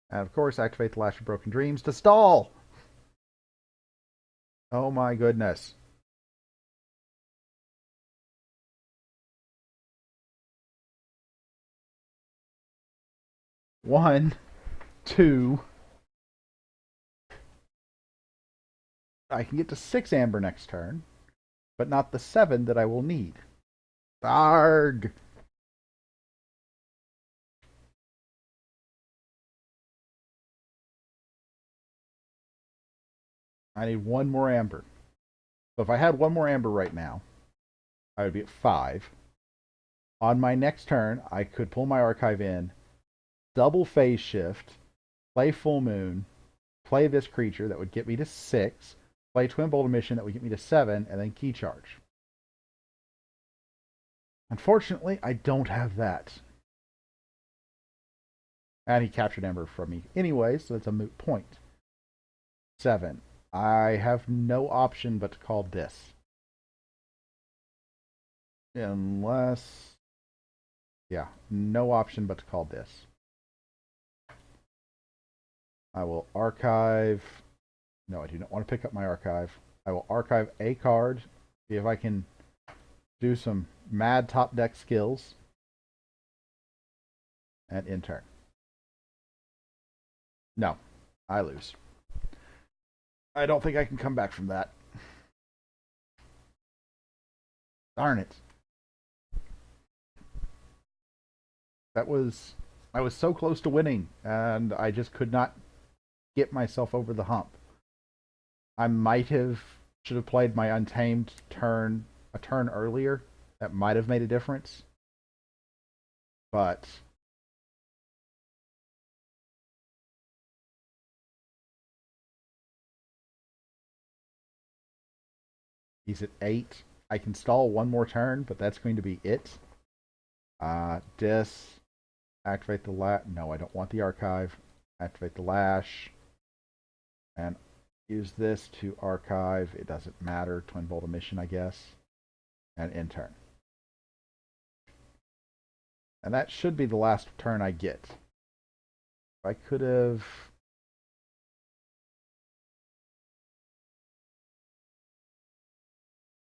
And of course, activate the Lash of Broken Dreams to stall. Oh my goodness. One, two. I can get to 6 amber next turn, but not the 7 that I will need. Arg! I need one more amber. So if I had one more amber right now, I would be at 5. On my next turn, I could pull my archive in, double phase shift, play Full Moon, play this creature that would get me to 6, play Twin Bolt Emission that would get me to 7, and then key charge. Unfortunately, I don't have that. And he captured Ember from me anyway, so it's a moot point. 7. I have no option but to call Dis. Unless... yeah, no option but to call Dis. I will archive... no, I do not want to pick up my archive. I will archive a card, see if I can do some mad top deck skills, and in turn. No, I lose. I don't think I can come back from that. Darn it. I was so close to winning, and I just could not get myself over the hump. I should have played my Untamed turn a turn earlier. That might have made a difference. But he's at 8. I can stall one more turn, but that's going to be it. Dis. Activate the lash. No, I don't want the archive. Activate the lash. And use this to archive. It doesn't matter. Twin Bolt Emission, I guess. And in turn. And that should be the last turn I get. I could have...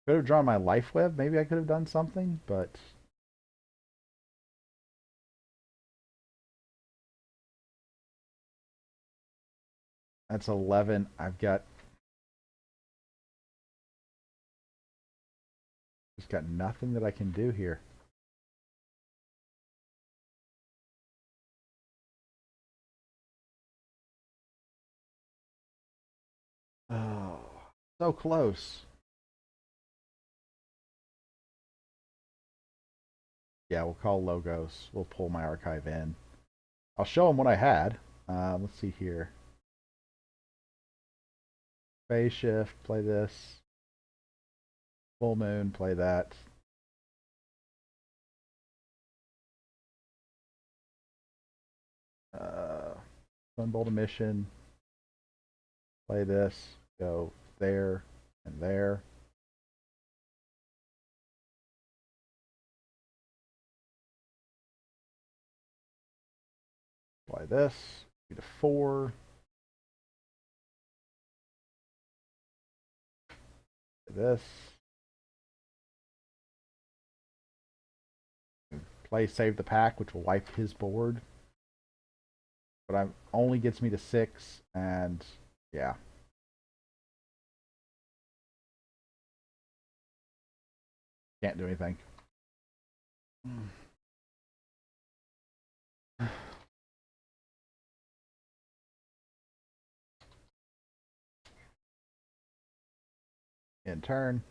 could have drawn my life web. Maybe I could have done something, but... that's 11. I've got... just got nothing that I can do here. Oh, so close. Yeah, we'll call logos. We'll pull my archive in. I'll show them what I had. Let's see here. Phase shift, play this. Full moon, play that. Sunbolt emission, play this. Go there and there. Apply this. Be to 4. This. Play save the pack, which will wipe his board. But I only gets me to 6, and yeah. Can't do anything. In turn.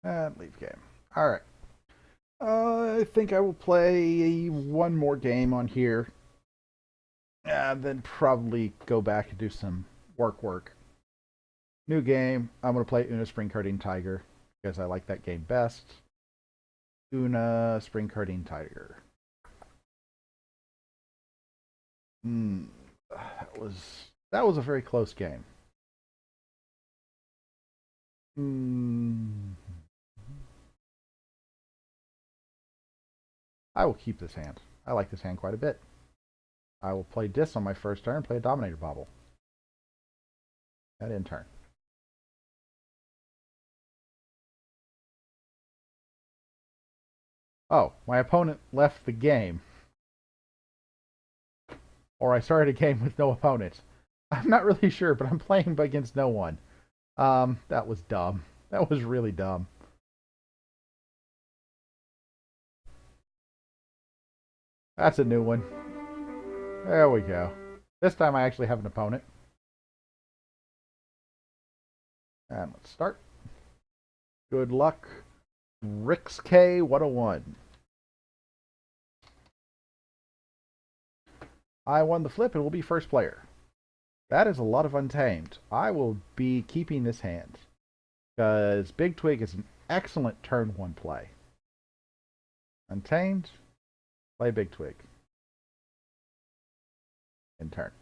And leave game. Alright. I think I will play one more game on here. And then probably go back and do some work. New game. I'm going to play Una Spring Cardine Tiger because I like that game best. Una Spring Cardine Tiger. That was a very close game. I will keep this hand. I like this hand quite a bit. I will play Dis on my first turn, play a Dominator Bobble. That in turn. Oh, my opponent left the game. Or I started a game with no opponent. I'm not really sure, but I'm playing against no one. That was dumb. That was really dumb. That's a new one. There we go. This time I actually have an opponent. And let's start. Good luck. Rix K 101. I won the flip and will be first player. That is a lot of Untamed. I will be keeping this hand. Because Big Twig is an excellent turn 1 play. Untamed. Play Big Twig. In turn.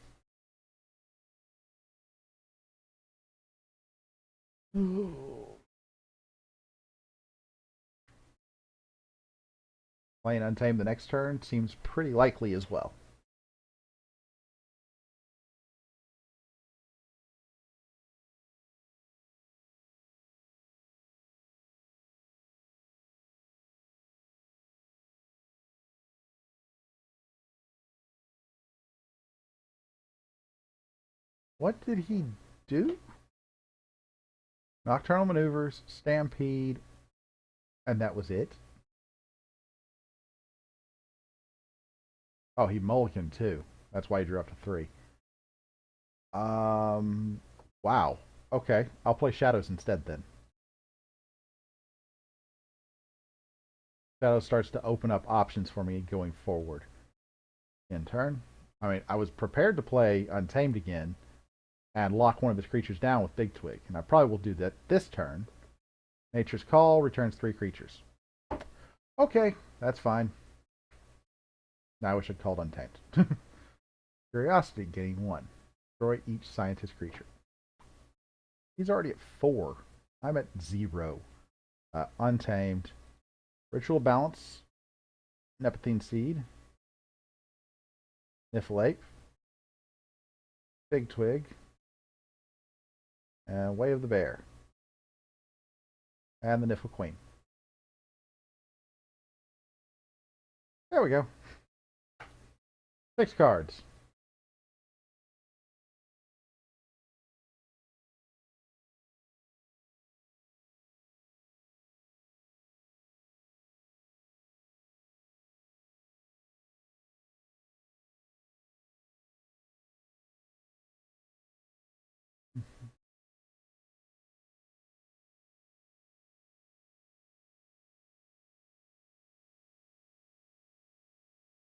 Playing Untamed the next turn seems pretty likely as well. What did he do? Nocturnal Maneuvers, Stampede, and that was it? Oh, he mulliganed too. That's why he drew up to 3. Wow. Okay, I'll play Shadows instead then. Shadows starts to open up options for me going forward. In turn. I mean, I was prepared to play Untamed again and lock one of his creatures down with Big Twig, and I probably will do that this turn. Nature's Call returns 3 creatures. Okay, that's fine. Now I wish I'd called Untamed. Curiosity, getting 1. Destroy each scientist creature. He's already at 4. I'm at 0. Untamed. Ritual Balance. Nepentine Seed. Niffle Ape. Big Twig. And Way of the Bear. And the Niffle Queen. There we go. 6 cards.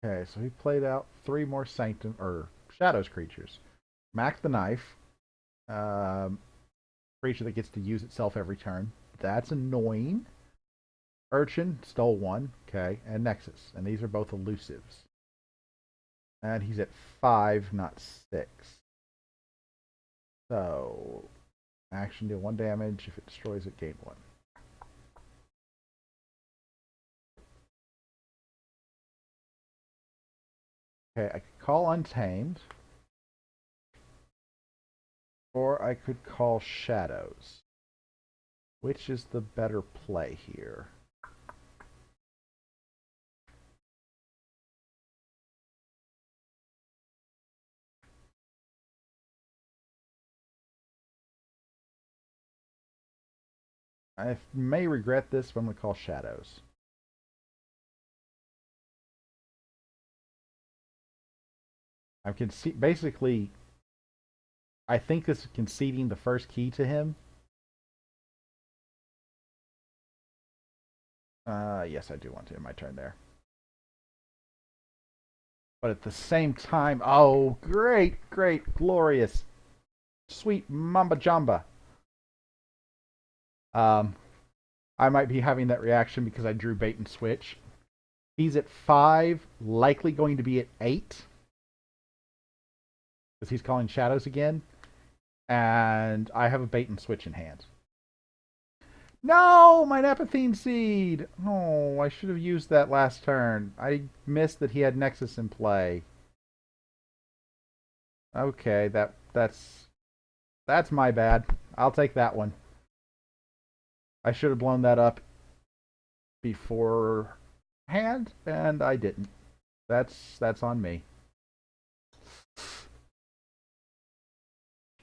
Okay, so he played out 3 more Sanctum or Shadows creatures. Mac the Knife, um, creature that gets to use itself every turn. That's annoying. Urchin stole 1, okay, and Nexus, and these are both elusives. And he's at 5, not 6. So, action deal 1 damage. If it destroys it, gain 1. Okay, I could call Untamed. Or I could call Shadows. Which is the better play here? I may regret this, but I'm going to call Shadows. I'm basically, I think this is conceding the first key to him. Yes, I do want to end my turn there. But at the same time, oh, great, glorious, sweet Mamba Jamba. I might be having that reaction because I drew bait and switch. He's at 5, likely going to be at 8. Because he's calling Shadows again. And I have a bait and switch in hand. No, my Napathine Seed. Oh, I should have used that last turn. I missed that he had Nexus in play. Okay, that's my bad. I'll take that one. I should have blown that up beforehand, and I didn't. That's on me.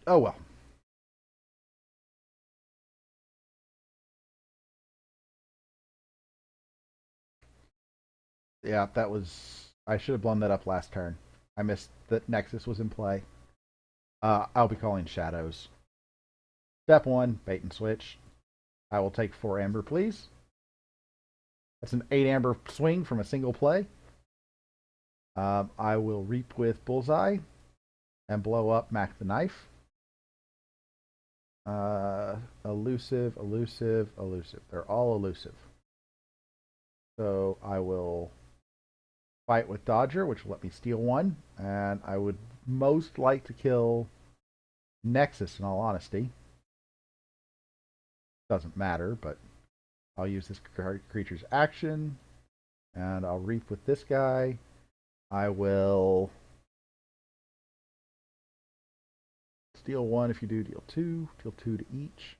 Oh well. Yeah, that was. I should have blown that up last turn. I missed that Nexus was in play. I'll be calling Shadows. Step 1, bait and switch. I will take 4 amber, please. That's an 8 amber swing from a single play. I will reap with Bullseye and blow up Mac the Knife. Elusive. They're all elusive. So I will fight with Dodger, which will let me steal 1. And I would most like to kill Nexus, in all honesty. Doesn't matter, but I'll use this creature's action. And I'll reap with this guy. I will steal 1 if you do, deal 2. Deal 2 to each.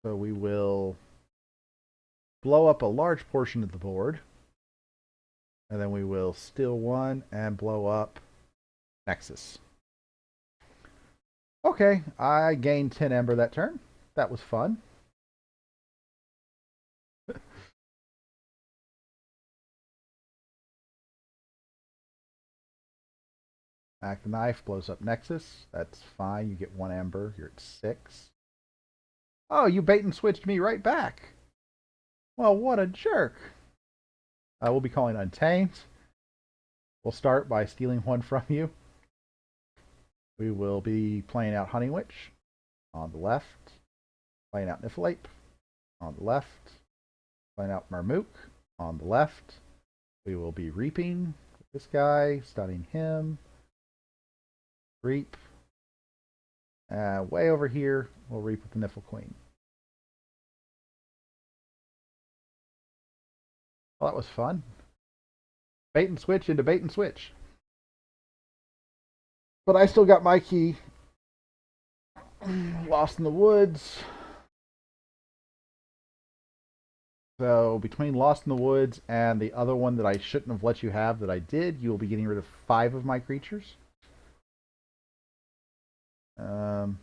So we will blow up a large portion of the board. And then we will steal 1 and blow up Nexus. Okay, I gained 10 Ember that turn. That was fun. Mac the Knife blows up Nexus. That's fine. You get 1 Ember. You're at 6. Oh, you bait and switched me right back. Well, what a jerk. We'll be calling Untamed. We'll start by stealing 1 from you. We will be playing out Honey Witch on the left. Playing out Niffleape on the left. Playing out Marmook on the left. We will be reaping this guy, stunning him. Reap. Way over here, we'll reap with the Niffle Queen. Well, that was fun. Bait and switch into bait and switch. But I still got my key. Lost in the Woods. So between Lost in the Woods and the other one that I shouldn't have let you have that I did, you will be getting rid of 5 of my creatures. Um,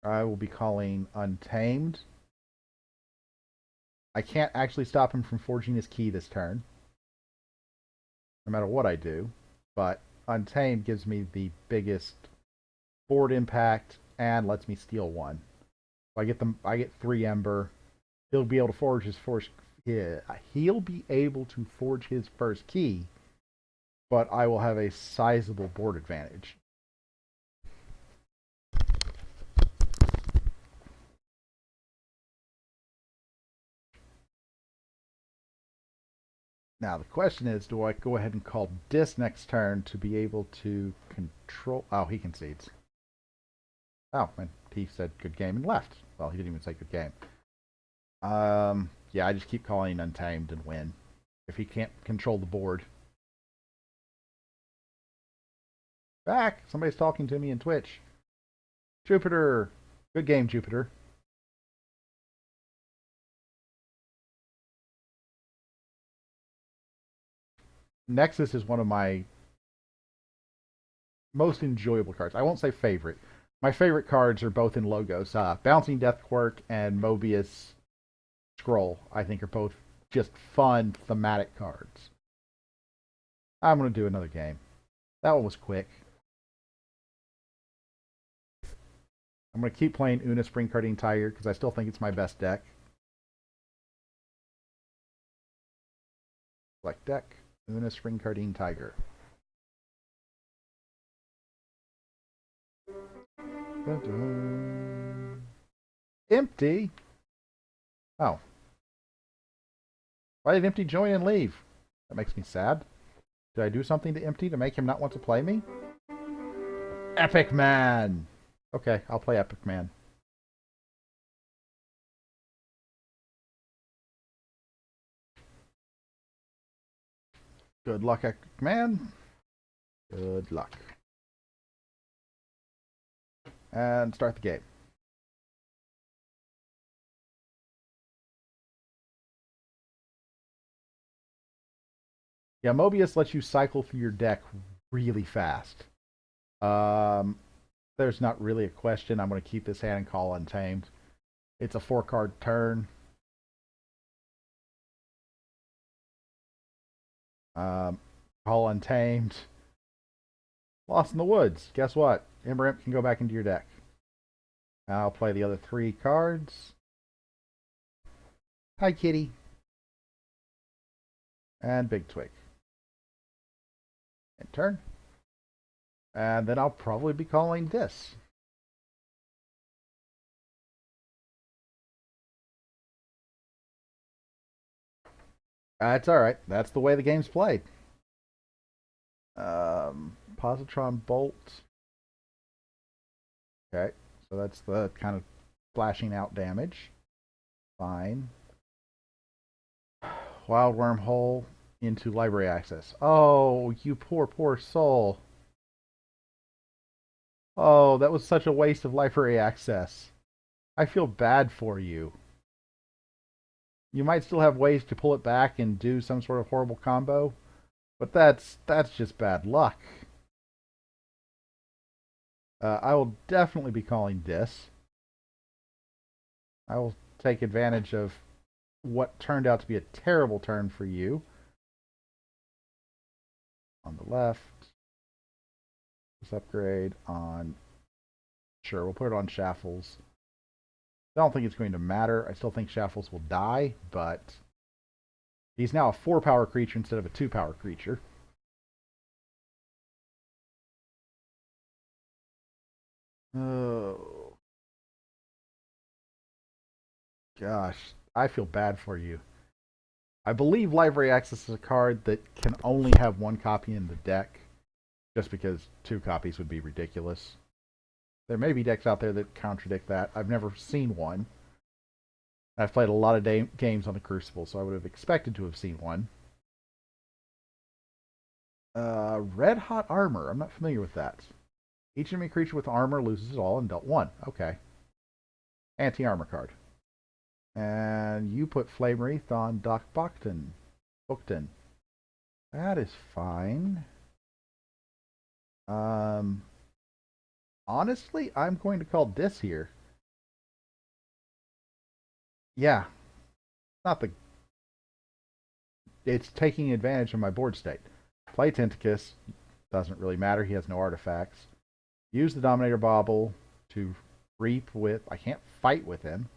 I will be calling Untamed. I can't actually stop him from forging his key this turn, no matter what I do. But Untamed gives me the biggest board impact and lets me steal 1. So I get 3 Ember. He'll be able to forge his first. He'll be able to forge his first key, but I will have a sizable board advantage. Now the question is, do I go ahead and call Dis next turn to be able to control? Oh, he concedes. Oh, and he said good game and left. Well, he didn't even say good game. Yeah, I just keep calling Untamed and win. If he can't control the board. Back! Somebody's talking to me in Twitch. Jupiter! Good game, Jupiter. Nexus is one of my most enjoyable cards. I won't say favorite. My favorite cards are both in logos. Bouncing Deathquirk and Mobius Scroll, I think, are both just fun, thematic cards. I'm going to do another game. That one was quick. I'm going to keep playing Una Spring Cardine Tiger because I still think it's my best deck. Select deck, Una Spring Cardine Tiger. Empty? Oh. Why did Empty join and leave? That makes me sad. Did I do something to Empty to make him not want to play me? Epic Man! Okay, I'll play Epic Man. Good luck, Epic Man. Good luck. And start the game. Yeah, Mobius lets you cycle through your deck really fast. There's not really a question. I'm going to keep this hand and call Untamed. It's a 4-card turn. Call Untamed. Lost in the Woods. Guess what? Ember Imp can go back into your deck. I'll play the other 3 cards. Hi, kitty. And Big Twig. And turn. And then I'll probably be calling this. That's alright. That's the way the game's played. Positron Bolt. Okay, so that's the kind of flashing out damage. Fine. Wild Wormhole into library access. Oh, you poor, poor soul. Oh, that was such a waste of library access. I feel bad for you. You might still have ways to pull it back and do some sort of horrible combo, but that's just bad luck. I will definitely be calling this. I will take advantage of what turned out to be a terrible turn for you. On the left. This upgrade on... Sure, we'll put it on Shaffles. I don't think it's going to matter. I still think Shaffles will die, but... He's now a 4-power creature instead of a 2-power creature. Oh. Gosh, I feel bad for you. I believe Library Access is a card that can only have 1 copy in the deck, just because 2 copies would be ridiculous. There may be decks out there that contradict that. I've never seen one. I've played a lot of games on the Crucible, so I would have expected to have seen one. Red Hot Armor. I'm not familiar with that. Each enemy creature with armor loses it all and dealt 1. Okay. Anti-armor card. And you put Flame Wreath on Doc Buckton. That is fine. Honestly, I'm going to call Dis here. Yeah. Not the... It's taking advantage of my board state. Play Tentacus. Doesn't really matter. He has no artifacts. Use the Dominator Bauble to reap with... I can't fight with him.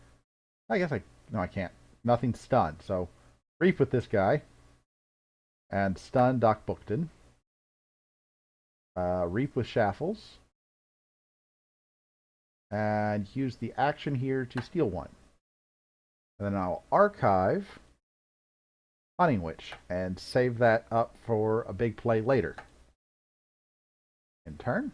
I guess I... No, I can't. Nothing's stunned. So, reap with this guy. And stun Doc Bookton. Reap with Shaffles. And use the action here to steal 1. And then I'll archive Hunting Witch and save that up for a big play later. In turn.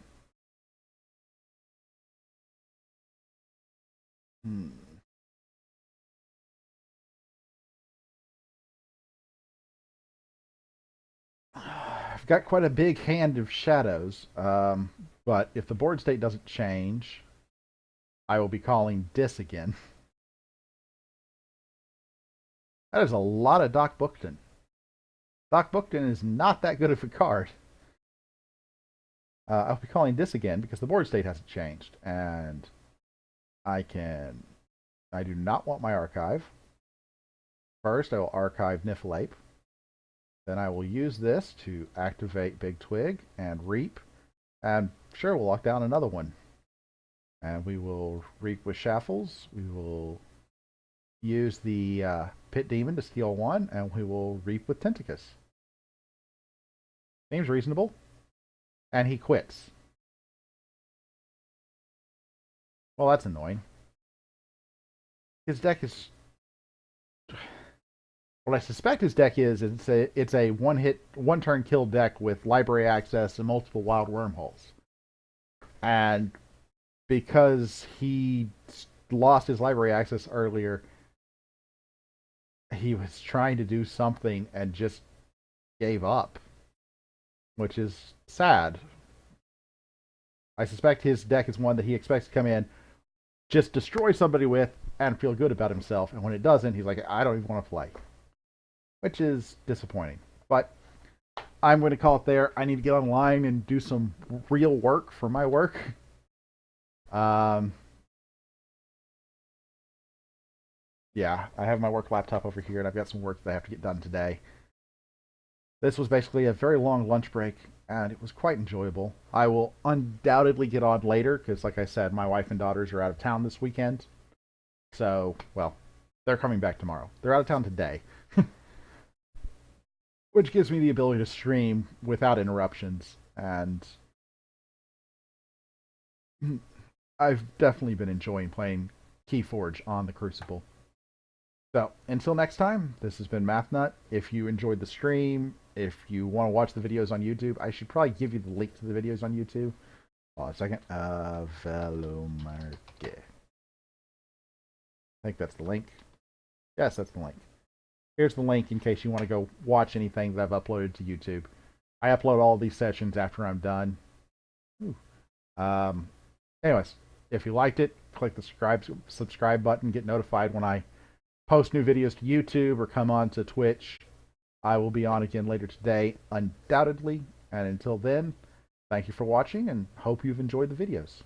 I've got quite a big hand of shadows, but if the board state doesn't change, I will be calling Dis again. That is a lot of Doc Bookton. Doc Bookton is not that good of a card. I'll be calling Dis again because the board state hasn't changed, and I do not want my archive. First, I will archive Niflhape. Then I will use this to activate Big Twig and Reap. And sure, we'll lock down another one. And we will Reap with Shaffles. We will use the Pit Demon to steal 1. And we will Reap with Tentacus. Seems reasonable. And he quits. Well, that's annoying. His deck is... What I suspect his deck is it's a one turn kill deck with library access and multiple wild wormholes. And because he lost his library access earlier, he was trying to do something and just gave up, which is sad. I suspect his deck is one that he expects to come in, just destroy somebody with, and feel good about himself. And when it doesn't, he's like, I don't even want to play. Which is disappointing. But I'm going to call it there. I need to get online and do some real work for my work. Yeah, I have my work laptop over here, and I've got some work that I have to get done today. This was basically a very long lunch break, and it was quite enjoyable. I will undoubtedly get on later, because like I said, my wife and daughters are out of town this weekend. So, well, they're coming back tomorrow. They're out of town today. Which gives me the ability to stream without interruptions, and I've definitely been enjoying playing Keyforge on the Crucible. So, until next time, this has been MathNut. If you enjoyed the stream, if you want to watch the videos on YouTube, I should probably give you the link to the videos on YouTube. Hold on a second. Velomarke. I think that's the link. Yes, that's the link. Here's the link in case you want to go watch anything that I've uploaded to YouTube. I upload all these sessions after I'm done. Anyways, if you liked it, click the subscribe button. Get notified when I post new videos to YouTube or come on to Twitch. I will be on again later today, undoubtedly. And until then, thank you for watching and hope you've enjoyed the videos.